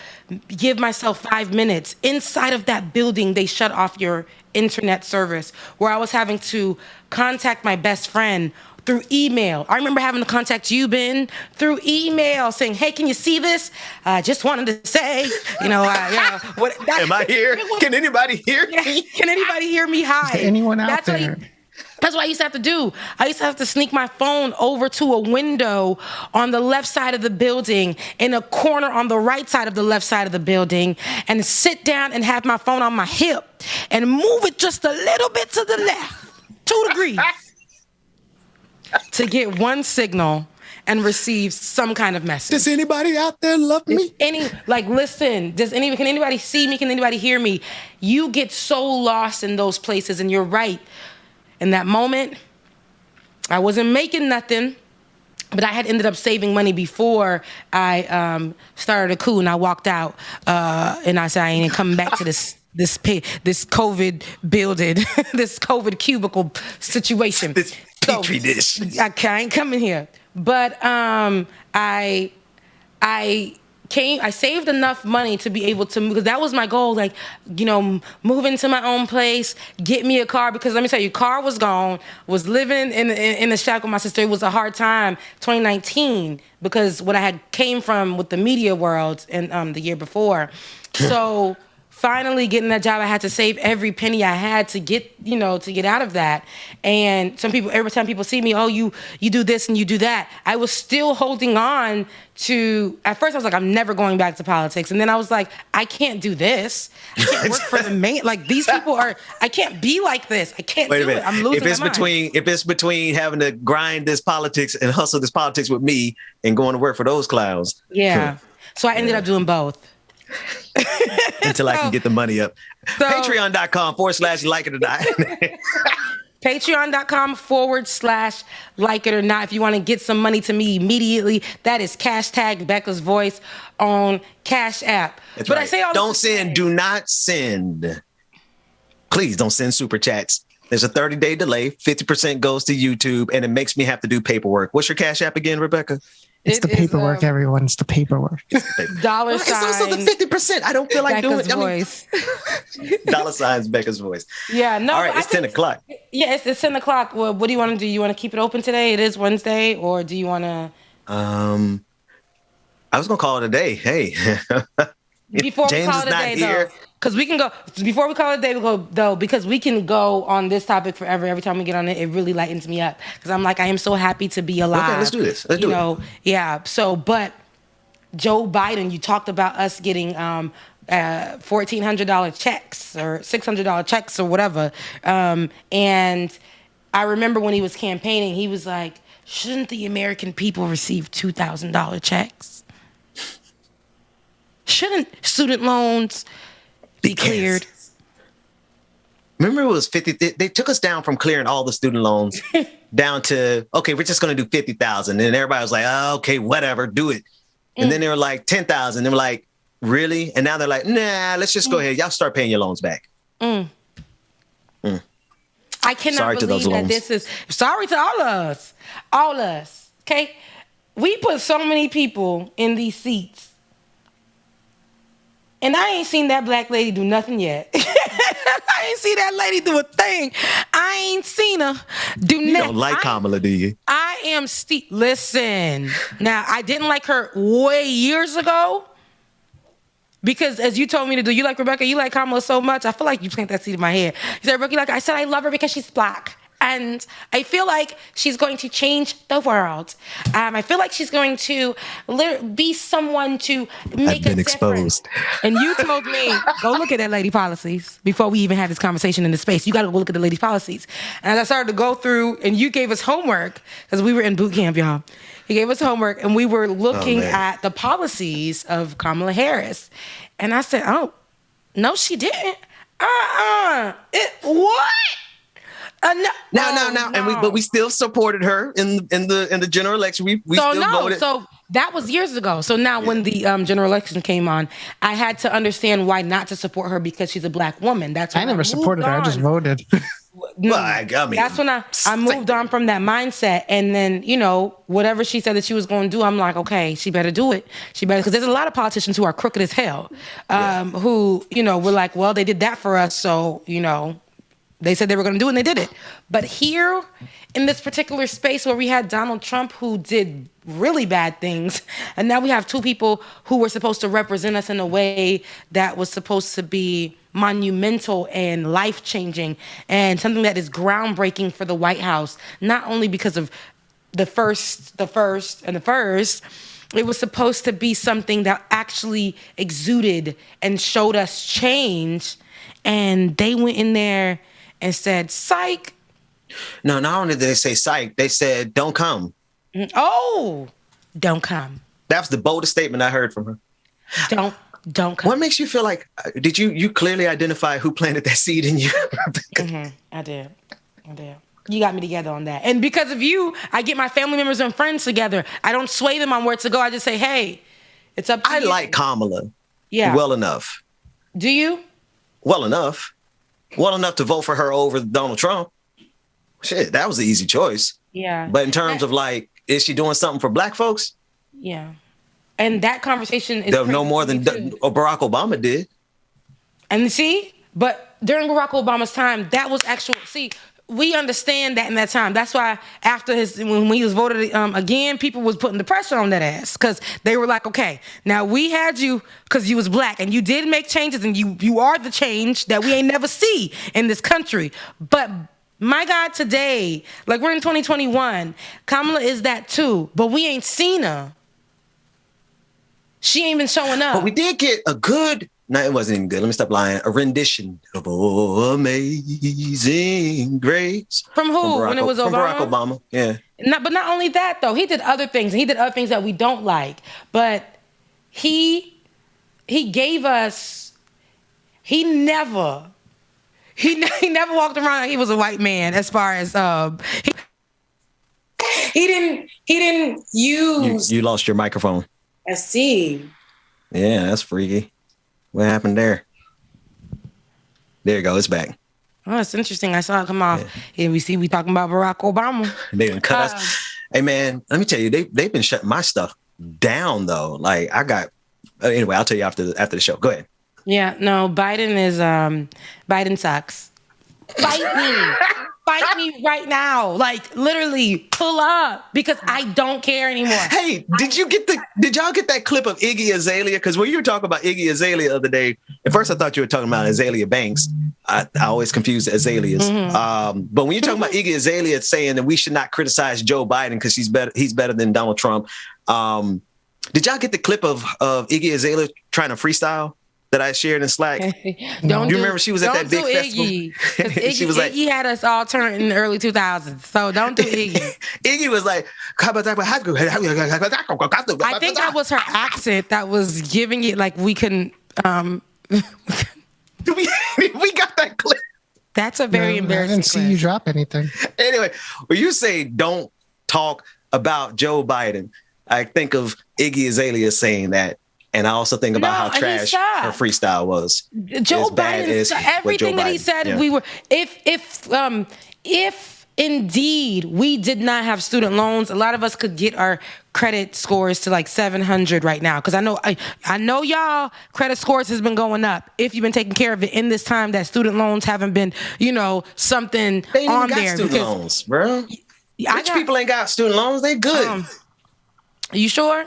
give myself 5 minutes. Inside of that building, they shut off your internet service, where I was having to contact my best friend through email. I remember having to contact you, Ben, through email, saying, "Hey, can you see this? I just wanted to say, am I here? Can anybody hear me? Can anybody hear me? Hi." Is there anyone out there? That's what I used to have to do. I used to have to sneak my phone over to a window on the left side of the building, in a corner on the right side of the left side of the building, and sit down and have my phone on my hip and move it just a little bit to the left, 2 degrees. To get one signal and receive some kind of message. Does anybody out there love me? Listen, can anybody see me? Can anybody hear me? You get so lost in those places, and you're right. In that moment, I wasn't making nothing, but I had ended up saving money before I started a coup, and I walked out, and I said, I ain't coming back to this COVID building, this COVID cubicle situation. This petri dish. I ain't coming here. But I saved enough money to be able to move, because that was my goal, move into my own place, get me a car, because let me tell you, car was gone, was living in the shack with my sister. It was a hard time, 2019, because what I had came from with the media world and the year before. So finally getting that job, I had to save every penny I had to get, to get out of that. And every time people see me, oh, you do this and you do that, I was still holding on to, at first I was like, I'm never going back to politics. And then I was like, I can't do this. I can't work for the main, like these people I can't be like this. I can't do it. I'm losing my mind. If it's between having to grind this politics and hustle this politics with me and going to work for those clowns. Yeah. So I ended up doing both. Until I can get the money up. Patreon.com/like it or not. Patreon.com/like it or not. If you want to get some money to me immediately, that is # Becca's Voice on Cash App. That's right. I say all do not send. Please don't send super chats. There's a 30-day delay. 50% goes to YouTube, and it makes me have to do paperwork. What's your Cash App again, Rebecca? It's the paperwork, everyone. It's the paperwork. Dollar It's also the 50%. I don't feel like Becca's doing it. Voice. $signs Becca's Voice. Yeah, no. All right, it's 10 o'clock. Yeah, it's 10 o'clock. Well, what do you want to do? You want to keep it open today? It is Wednesday, or do you want to? I was gonna call it a day. Hey, before James we call it a day, though, because we can go before we call it a day. We go though because we can go on this topic forever. Every time we get on it, it really lightens me up because I'm like, I am so happy to be alive. Okay, let's do this. Let's do it. Yeah. So, but Joe Biden, you talked about us getting $1,400 checks or $600 checks or whatever, and I remember when he was campaigning, he was like, shouldn't the American people receive $2,000 checks? Shouldn't student loans be cleared? Remember, it was 50. They took us down from clearing all the student loans down to, okay, we're just going to do 50,000. And everybody was like, oh, okay, whatever, do it. And then they were like 10,000. They were like, really? And now they're like, nah, let's just go ahead. Y'all start paying your loans back. I cannot believe that this is, sorry to all of us, okay? We put so many people in these seats. And I ain't seen that black lady do nothing yet. I ain't seen that lady do a thing. I ain't seen her do nothing. You don't like Kamala, do you? I am listen. Now, I didn't like her way years ago. Because as you told me to do, you like Rebecca, you like Kamala so much. I feel like you plant that seed in my head. You said, Rebecca, I said I love her because she's black. And I feel like she's going to change the world. I feel like she's going to be someone to make a difference. Exposed. And you told me, go look at that lady policies before we even had this conversation in the space. You got to go look at the lady policies. And as I started to go through, and you gave us homework, because we were in boot camp, y'all. You gave us homework, and we were looking at the policies of Kamala Harris. And I said, oh, no, she didn't. What? No. But we still supported her in the general election. We still voted. So that was years ago. So now when the general election came on, I had to understand why not to support her because she's a black woman. That's when I never supported her. I just voted. That's when I moved on from that mindset. And then, whatever she said that she was going to do, I'm like, okay, she better do it. She better, because there's a lot of politicians who are crooked as hell, who, were like, well, they did that for us. So, they said they were going to do it and they did it. But here in this particular space where we had Donald Trump who did really bad things, and now we have two people who were supposed to represent us in a way that was supposed to be monumental and life-changing and something that is groundbreaking for the White House, not only because of the first, it was supposed to be something that actually exuded and showed us change, and they went in there and said, psych. No, not only did they say psych, they said, don't come. Oh, don't come. That's the boldest statement I heard from her. Don't come. What makes you feel like, did you clearly identify who planted that seed in you? I did. You got me together on that. And because of you, I get my family members and friends together. I don't sway them on where to go. I just say, hey, it's up to you. I like Kamala. Yeah. Well enough. Do you? Well enough to vote for her over Donald Trump. Shit, that was the easy choice. Yeah. But in terms of is she doing something for black folks? Yeah. And that conversation is no more than Barack Obama did. And but during Barack Obama's time, that was we understand that in that time. That's why after when he was voted again, people was putting the pressure on that ass because they were like, okay, now we had you because you was black and you did make changes and you are the change that we ain't never see in this country. But my God, today, like we're in 2021, Kamala is that too, but we ain't seen her. She ain't been showing up. But we did get a good, no, it wasn't even good. Let me stop lying. A rendition of "Oh Amazing Grace." From who? When it was Obama? From Barack Obama, yeah. But not only that, though. He did other things. He did other things that we don't like. But he gave us, he never walked around like he was a white man as far as, he didn't use. You lost your microphone. I see. Yeah, that's freaky. What happened there? There you go. It's back. Oh, it's interesting. I saw it come off. Yeah. And we talking about Barack Obama. They didn't cut us. Hey, man, let me tell you, they've been shutting my stuff down, though. Like, I got... Anyway, I'll tell you after the show. Go ahead. Yeah, no, Biden sucks. Fight me. Fight me right now. Like, literally, pull up because I don't care anymore. Hey, did y'all get that clip of Iggy Azalea? Because when you were talking about Iggy Azalea the other day, at first I thought you were talking about Azalea Banks. I always confuse azaleas. Mm-hmm. But when you're talking about Iggy Azalea saying that we should not criticize Joe Biden because he's better than Donald Trump. Did y'all get the clip of Iggy Azalea trying to freestyle that I shared in Slack? Remember she was at that big festival? Iggy, she was like, Iggy had us all turned in the early 2000s, so don't do Iggy. Iggy was like, I think that was her accent that was giving it like we couldn't. We got that clip. That's a very embarrassing. I didn't see you drop anything. Anyway, when you say don't talk about Joe Biden, I think of Iggy Azalea saying that. And I also think about how trash her freestyle was. Joe Biden, everything that he said, we were, if indeed we did not have student loans, a lot of us could get our credit scores to like 700 right now. Because I know y'all credit scores has been going up. If you've been taking care of it in this time that student loans haven't been, something they on got there. Student loans, bro. Rich people ain't got student loans. They good. You sure?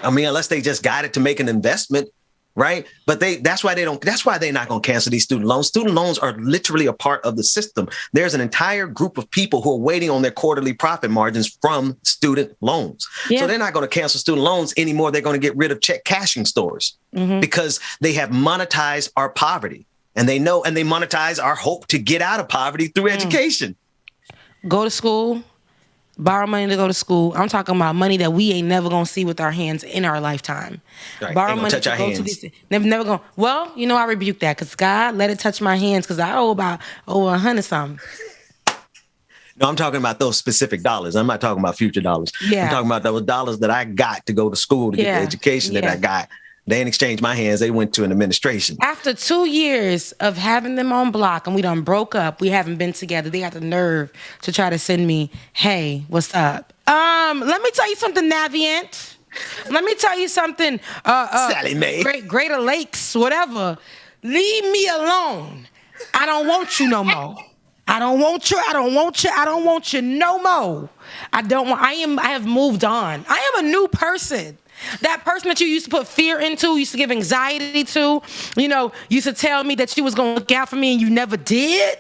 I mean, unless they just got it to make an investment, right? But that's why they're not going to cancel these student loans. Student loans are literally a part of the system. There's an entire group of people who are waiting on their quarterly profit margins from student loans. Yeah. So they're not going to cancel student loans anymore. They're going to get rid of check cashing stores because they have monetized our poverty and they monetize our hope to get out of poverty through education. Go to school. Borrow money to go to school. I'm talking about money that we ain't never gonna see with our hands in our lifetime. Right. Borrow money to go to these. Never gonna. Well, I rebuke that because God let it touch my hands because I owe about over 100 something. No, I'm talking about those specific dollars. I'm not talking about future dollars. Yeah. I'm talking about those dollars that I got to go to school to get the education that I got. They didn't exchange my hands. They went to an administration. After 2 years of having them on block and we done broke up, we haven't been together. They got the nerve to try to send me, hey, what's up? Let me tell you something, Navient. Let me tell you something. Sally Mae. Greater Lakes, whatever. Leave me alone. I don't want you no more. I don't want you. I don't want you. I don't want you no more. I have moved on. I am a new person. That person that you used to put fear into, used to give anxiety to, used to tell me that you was going to look out for me and you never did.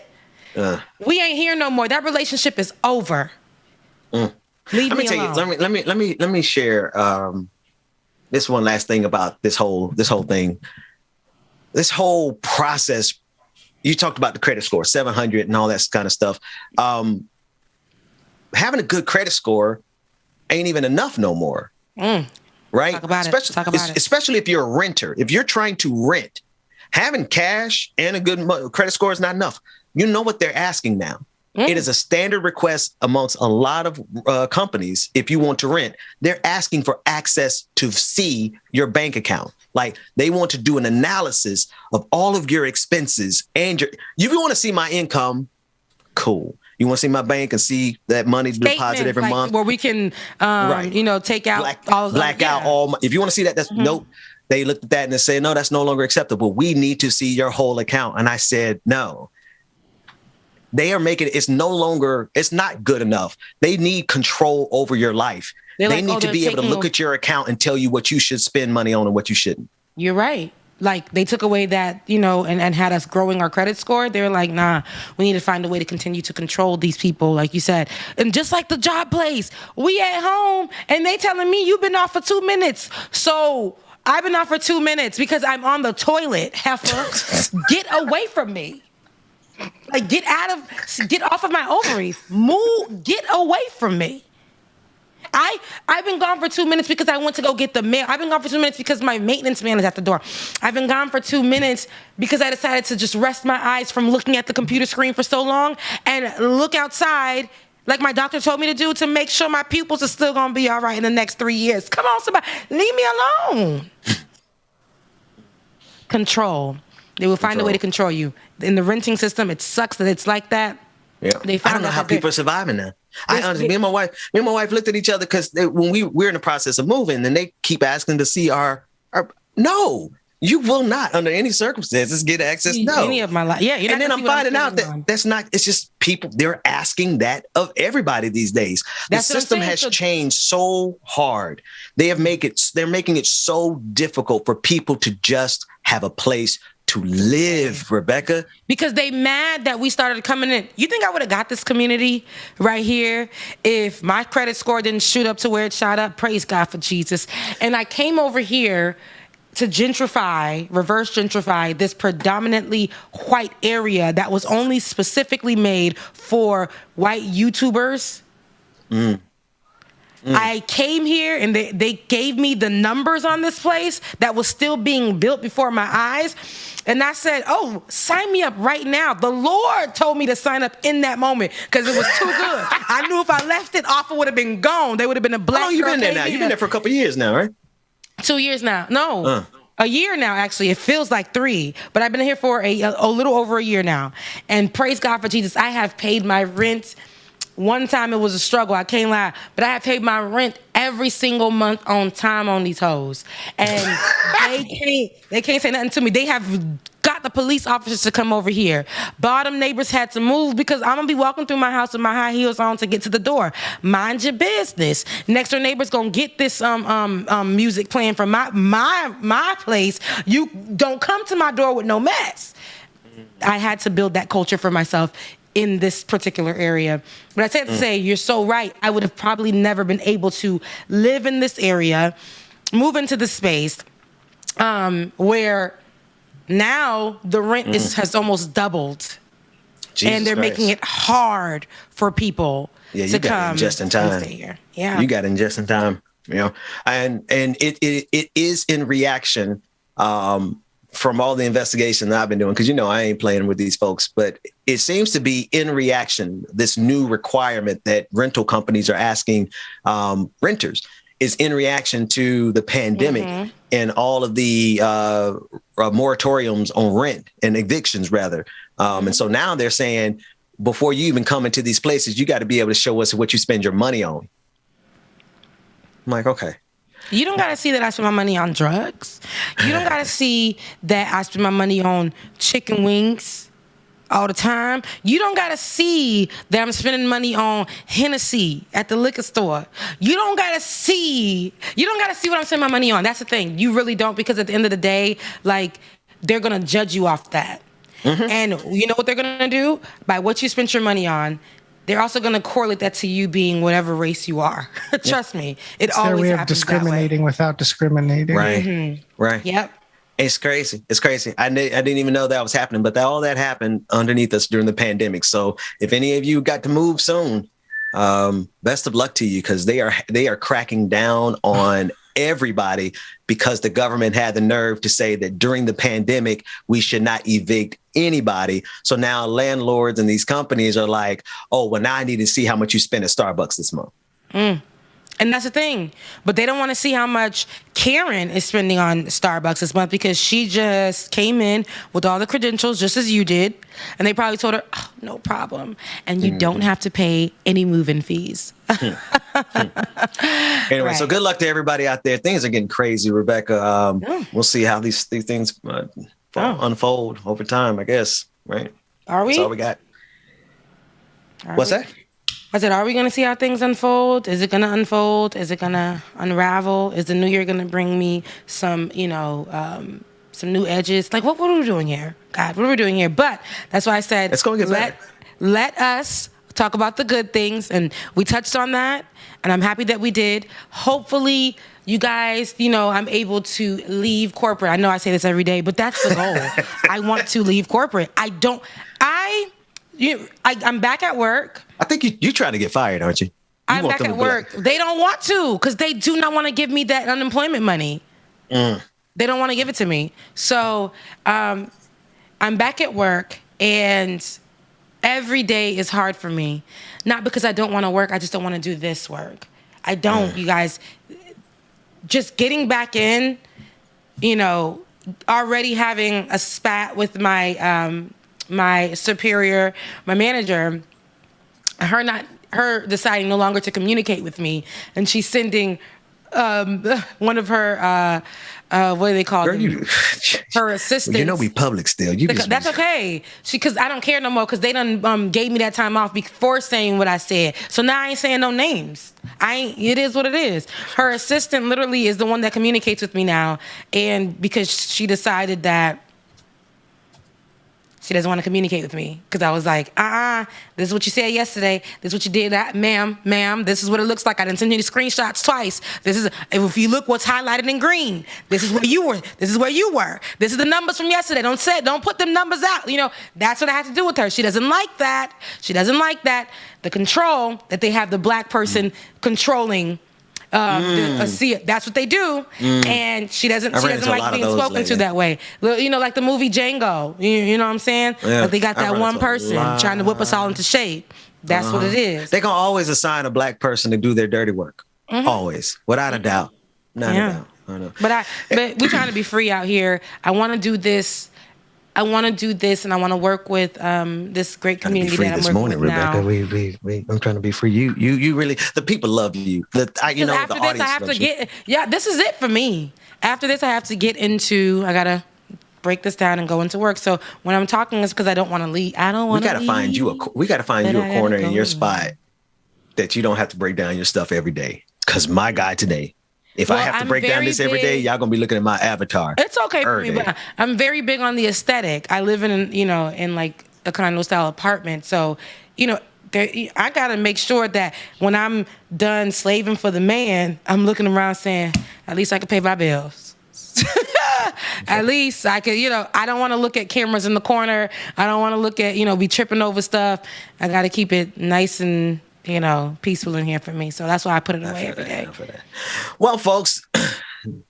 We ain't here no more. That relationship is over. Leave me alone. Let me share this one last thing about this whole thing. This whole process. You talked about the credit score, 700 and all that kind of stuff. Having a good credit score ain't even enough no more. Right? Talk about it. Especially if you're a renter. If you're trying to rent, having cash and a good credit score is not enough. You know what they're asking now. It is a standard request amongst a lot of companies. If you want to rent, they're asking for access to see your bank account. Like they want to do an analysis of all of your expenses and you want to see my income. Cool. You want to see my bank and see that money deposit every month where we can, take out all. If you want to see that, that's nope. They looked at that and they said, no, that's no longer acceptable. We need to see your whole account. And I said, no. They are making it's not good enough. They need control over your life. They need to be able to look at your account and tell you what you should spend money on and what you shouldn't. You're right. Like they took away that, and had us growing our credit score. They were like, nah, we need to find a way to continue to control these people, like you said. And just like the job place, we at home and they telling me you've been off for 2 minutes. So I've been off for 2 minutes because I'm on the toilet, heifer. Get away from me. Like get off of my ovaries. Move, get away from me. I've been gone for 2 minutes because I went to go get the mail. I've been gone for 2 minutes because my maintenance man is at the door. I've been gone for 2 minutes because I decided to just rest my eyes from looking at the computer screen for so long and look outside like my doctor told me to do to make sure my pupils are still going to be all right in the next 3 years. Come on, somebody. Leave me alone. Control. They will find a way to control you. In the renting system, it sucks that it's like that. Yeah. I don't know how people are surviving now. Me and my wife looked at each other because when we're in the process of moving, and they keep asking to see our. No, you will not, under any circumstances, get access. No, any of my life. Yeah, and then I'm finding out that that's not. It's just people. They're asking that of everybody these days. The system has changed so hard. They're making it so difficult for people to just have a place to live, Rebecca. Because they mad that we started coming in. You think I would have got this community right here if my credit score didn't shoot up to where it shot up? Praise God for Jesus. And I came over here to reverse gentrify this predominantly white area that was only specifically made for white YouTubers. I came here and they gave me the numbers on this place that was still being built before my eyes. And I said, oh, sign me up right now. The Lord told me to sign up in that moment because it was too good. I knew if I left it, offer would have been gone. They would have been a black. How long you been there now? You've been there for a couple of years now, right? 2 years now. No. A year now, actually. It feels like 3, but I've been here for a little over a year now. And praise God for Jesus. I have paid my rent. One time it was a struggle, I can't lie, but I have paid my rent every single month on time on these hoes. And they can't say nothing to me. They have got the police officers to come over here. Bottom neighbors had to move because I'm gonna be walking through my house with my high heels on to get to the door. Mind your business. Next door neighbor's gonna get this music playing from my place. You don't come to my door with no mess. I had to build that culture for myself in this particular area. But I said to say, you're so right. I would have probably never been able to live in this area, move into the space where now the rent has almost doubled. Jesus and they're Christ. making it hard for people to come just in time. and stay here. Yeah. You got in just in time, and it is in reaction from all the investigation that I've been doing, because I ain't playing with these folks, but it seems to be in reaction, this new requirement that rental companies are asking renters is in reaction to the pandemic and all of the moratoriums on rent and evictions, rather. And so now they're saying, before you even come into these places, you got to be able to show us what you spend your money on. I'm like, okay. You don't got to see that I spend my money on drugs. You don't got to see that I spend my money on chicken wings all the time. You don't got to see that I'm spending money on Hennessy at the liquor store. You don't got to see what I'm spending my money on. That's the thing. You really don't, because at the end of the day, like, they're going to judge you off that. And you know what they're going to do? By what you spent your money on, they're also going to correlate that to you being whatever race you are. Trust me. It's always always their way of happens discriminating without discriminating. Right. Right. Yep. It's crazy. It's crazy. I didn't even know that was happening, but all that happened underneath us during the pandemic. So if any of you got to move soon, best of luck to you, because they are cracking down on everybody, because the government had the nerve to say that during the pandemic, we should not evict anybody. So now landlords and these companies are like, oh, well, now I need to see how much you spend at Starbucks this month. And that's the thing. But they don't want to see how much Karen is spending on Starbucks this month, because she just came in with all the credentials, just as you did. And they probably told her, oh, no problem. And you don't have to pay any move-in fees. Anyway, so good luck to everybody out there. Things are getting crazy, Rebecca. We'll see how these things unfold over time, I guess. Right? Are we? That's all we got. What's that? I said, are we going to see how things unfold? Is it going to unfold? Is it going to unravel? Is the new year going to bring me some, some new edges? Like, what are we doing here? God, what are we doing here? But that's why I said, it's going to get better. Let us talk about the good things. And we touched on that. And I'm happy that we did. Hopefully, you guys, I'm able to leave corporate. I know I say this every day, but that's the goal. I want to leave corporate. I'm back at work. I think you're trying to get fired, aren't you? I'm back at work. They don't want to because they do not want to give me that unemployment money. They don't want to give it to me. So I'm back at work, and every day is hard for me. Not because I don't want to work. I just don't want to do this work. I don't, you guys. Just getting back in, already having a spat with my my superior, my manager, her deciding no longer to communicate with me, and she's sending one of her what do they call them? Her assistants. Well, we public still. That's okay. Because I don't care no more because they done gave me that time off before saying what I said. So now I ain't saying no names. It is what it is. Her assistant literally is the one that communicates with me now, and because she decided that she doesn't want to communicate with me because I was like, this is what you said yesterday. This is what you did, ma'am. This is what it looks like. I didn't send you the screenshots twice. If you look what's highlighted in green, this is where you were. This is where you were. This is the numbers from yesterday. Don't put them numbers out. That's what I have to do with her. She doesn't like that. The control that they have the black person controlling. That's what they do, and she doesn't like being spoken to that way. Like the movie Django. You know what I'm saying? Yeah, like they got that one person trying to whip us all into shape. That's what it is. They're gonna always assign a black person to do their dirty work. Always, without a doubt. Not a doubt. I know. But we're trying to be free out here. I want to do this. and I want to work with this great community that I'm working morning, with Rebecca. now. I'm trying to be free. You really, the people love you. After this, I have to get. Yeah, this is it for me. After this, I have to get into. I gotta break this down and go into work. So when I'm talking, it's because I don't want to leave. I don't want to. We gotta find you a corner in your spot that you don't have to break down your stuff every day. Because my guy today. If I have to break down this every day, y'all gonna be looking at my avatar. It's okay for me, but I'm very big on the aesthetic. I live in like a condo style apartment, so I gotta make sure that when I'm done slaving for the man, I'm looking around saying, at least I can pay my bills. At least I could, I don't want to look at cameras in the corner. I don't want to look at, be tripping over stuff. I got to keep it nice and peaceful in here for me. So that's why I put it away every day. Well, folks,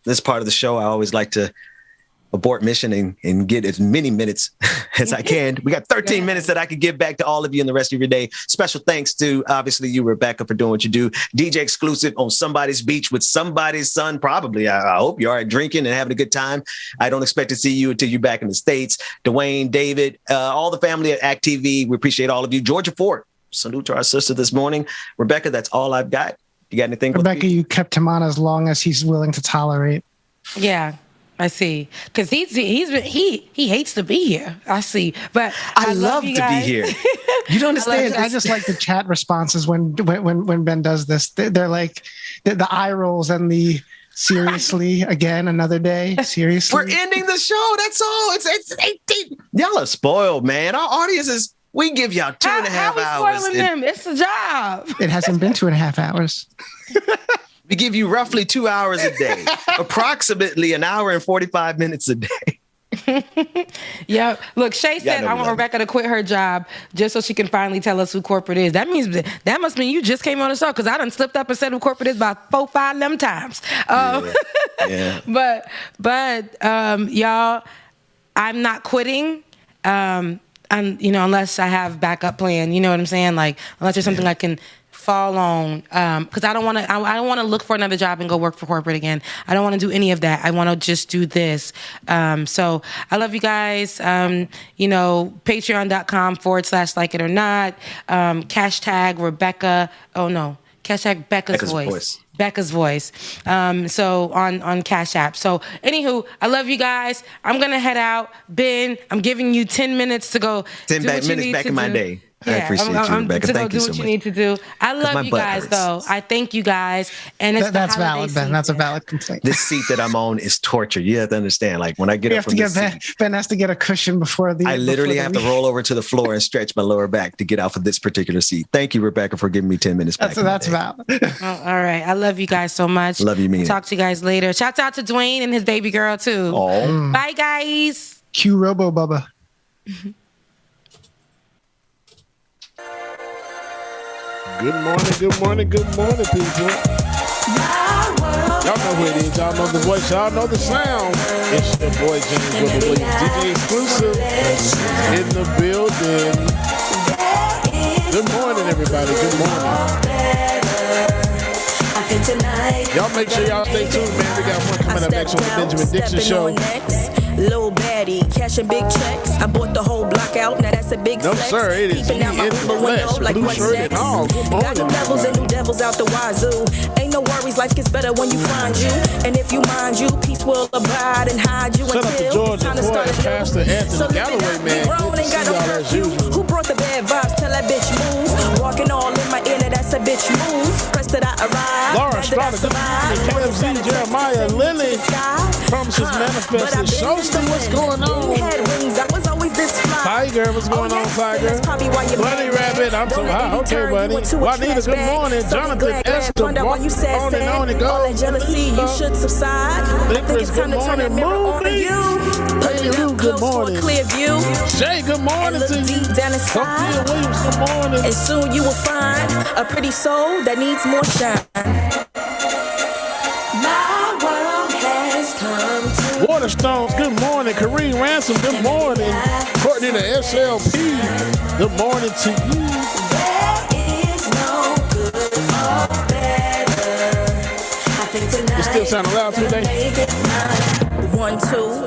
this part of the show, I always like to abort mission and get as many minutes as I can. We got 13 minutes that I could give back to all of you in the rest of your day. Special thanks to, obviously, you, Rebecca, for doing what you do. DJ exclusive on somebody's beach with somebody's son, probably. I hope you are drinking and having a good time. I don't expect to see you until you're back in the States. Dwayne, David, all the family at Act TV, we appreciate all of you. Georgia Ford. Salute to our sister this morning. Rebecca, that's all I've got. You got anything? Rebecca, you kept him on as long as he's willing to tolerate. Yeah, I see. Because he hates to be here. I see. But I love to be here. You don't understand. I just like the chat responses when Ben does this. They're like the eye rolls and the seriously again another day. Seriously. We're ending the show. That's all. It's 18. Y'all are spoiled, man. Our audience is. We give y'all 2.5 hours. How we spoiling them? It's a job. It hasn't been 2.5 hours. We give you roughly 2 hours a day, approximately an hour and 45 minutes a day. Yeah. Look, Shay said I want Rebecca to quit her job just so she can finally tell us who corporate is. That must mean you just came on the show because I done slipped up and said who corporate is about 4-5 of them times. Yeah. But y'all, I'm not quitting. And unless I have backup plan, you know what I'm saying? Like, unless there's something I can fall on, because I don't want to look for another job and go work for corporate again. I don't want to do any of that. I want to just do this. So I love you guys. Patreon.com/like it or not. Hashtag Rebecca. Oh no. Hashtag Becca's voice. Becca's voice. So on Cash App. So anywho, I love you guys. I'm gonna head out. Ben, I'm giving you 10 minutes to go. 10 minutes back in my day. I appreciate you, Rebecca. Thank you so much. Do what you need to do. I love you guys, though. I thank you guys. And it's that's valid, Ben. That's a valid complaint. This seat that I'm on is torture. You have to understand. Like when I get up from this seat, Ben has to get a cushion before the. I literally have to roll over to the floor and stretch my lower back to get out of this particular seat. Thank you, Rebecca, for giving me 10 minutes back. That's valid. All right. I love you guys so much. Love you, mean. Talk to you guys later. Shouts out to Dwayne and his baby girl, too. Oh. Bye, guys. Q Robo Bubba. Good morning, people. Y'all know who it is. Y'all know the voice. Y'all know the sound. It's your boy, James Williams, DJ Exclusive, in the building. Good morning, everybody. Good morning. Y'all make sure y'all stay tuned, man. We got one coming up next on the Benjamin Dixon Show. Little baddie, cashing big checks. I bought the whole block out, now that's a big flex. No, sir, it is Peeping out my Uber window like what's next. Got new devils and new devils out the wazoo. Ain't no worries, life gets better when you find you. And if you mind you, peace will abide and hide you until it's time to start anew. So living up, we grown, ain't got no curfew. Who brought the bad vibes? Tell that bitch move. Walking all in my inner, that's a bitch move. Press that I arrive. Laura Strada, KFZ, Jeremiah, Lily, Promises Manifested, Showston, what's going on? Tiger, what's going on, Tiger? Bunny Rabbit, I'm so high. Okay, buddy. Juanita, good morning. Jonathan, Esther, on and it goes. You should subside. Nicholas, good morning. Movie. Lady Lou, good morning. Jay, good morning to you. Sophia Williams, good morning. And soon you will find a pretty soul that needs more shine. My world has come to Waterstones, good morning. Kareem Ransom, good morning. Courtney the SLP, good morning to you. There is no good or better. I think tonight You still sounding loud today? 1,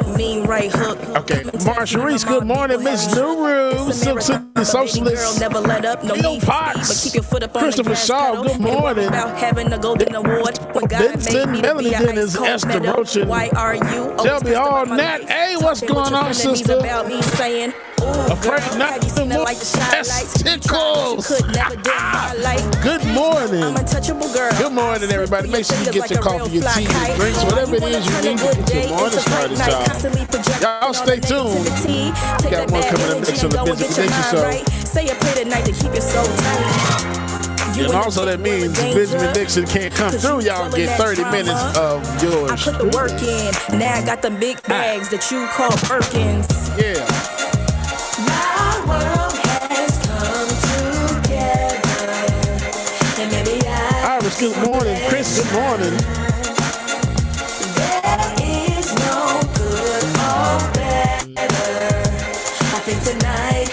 2, mean right hook. Okay, Marsha Reese, good morning. Miss Nuru, Silk City Socialist. Never let up, no Bill Potts, Christopher Shaw, good morning. About having a golden award when God made me to be a ice cold Esther meadow. Brochin, Why are you Shelby Hall, Nat. Hey, what's going on, sister? About me saying, Afraid not to move. That's tickles. Good morning. I'm untouchable girl. Good morning, everybody. Make sure you get your coffee, your tea, your drinks, whatever it is you need to get your morning started, y'all. Y'all stay tuned. We got one coming up next on the Benjamin Dixon Show. Say a prayer tonight to keep it so tight. And also that means Benjamin Dixon can't come through. Y'all get 30 minutes of yours. I put the work in. Now I got the big bags that you call Birkins. Yeah. My world has come together. And maybe Iris, good morning. Chris, good morning. There is no good or better. I think tonight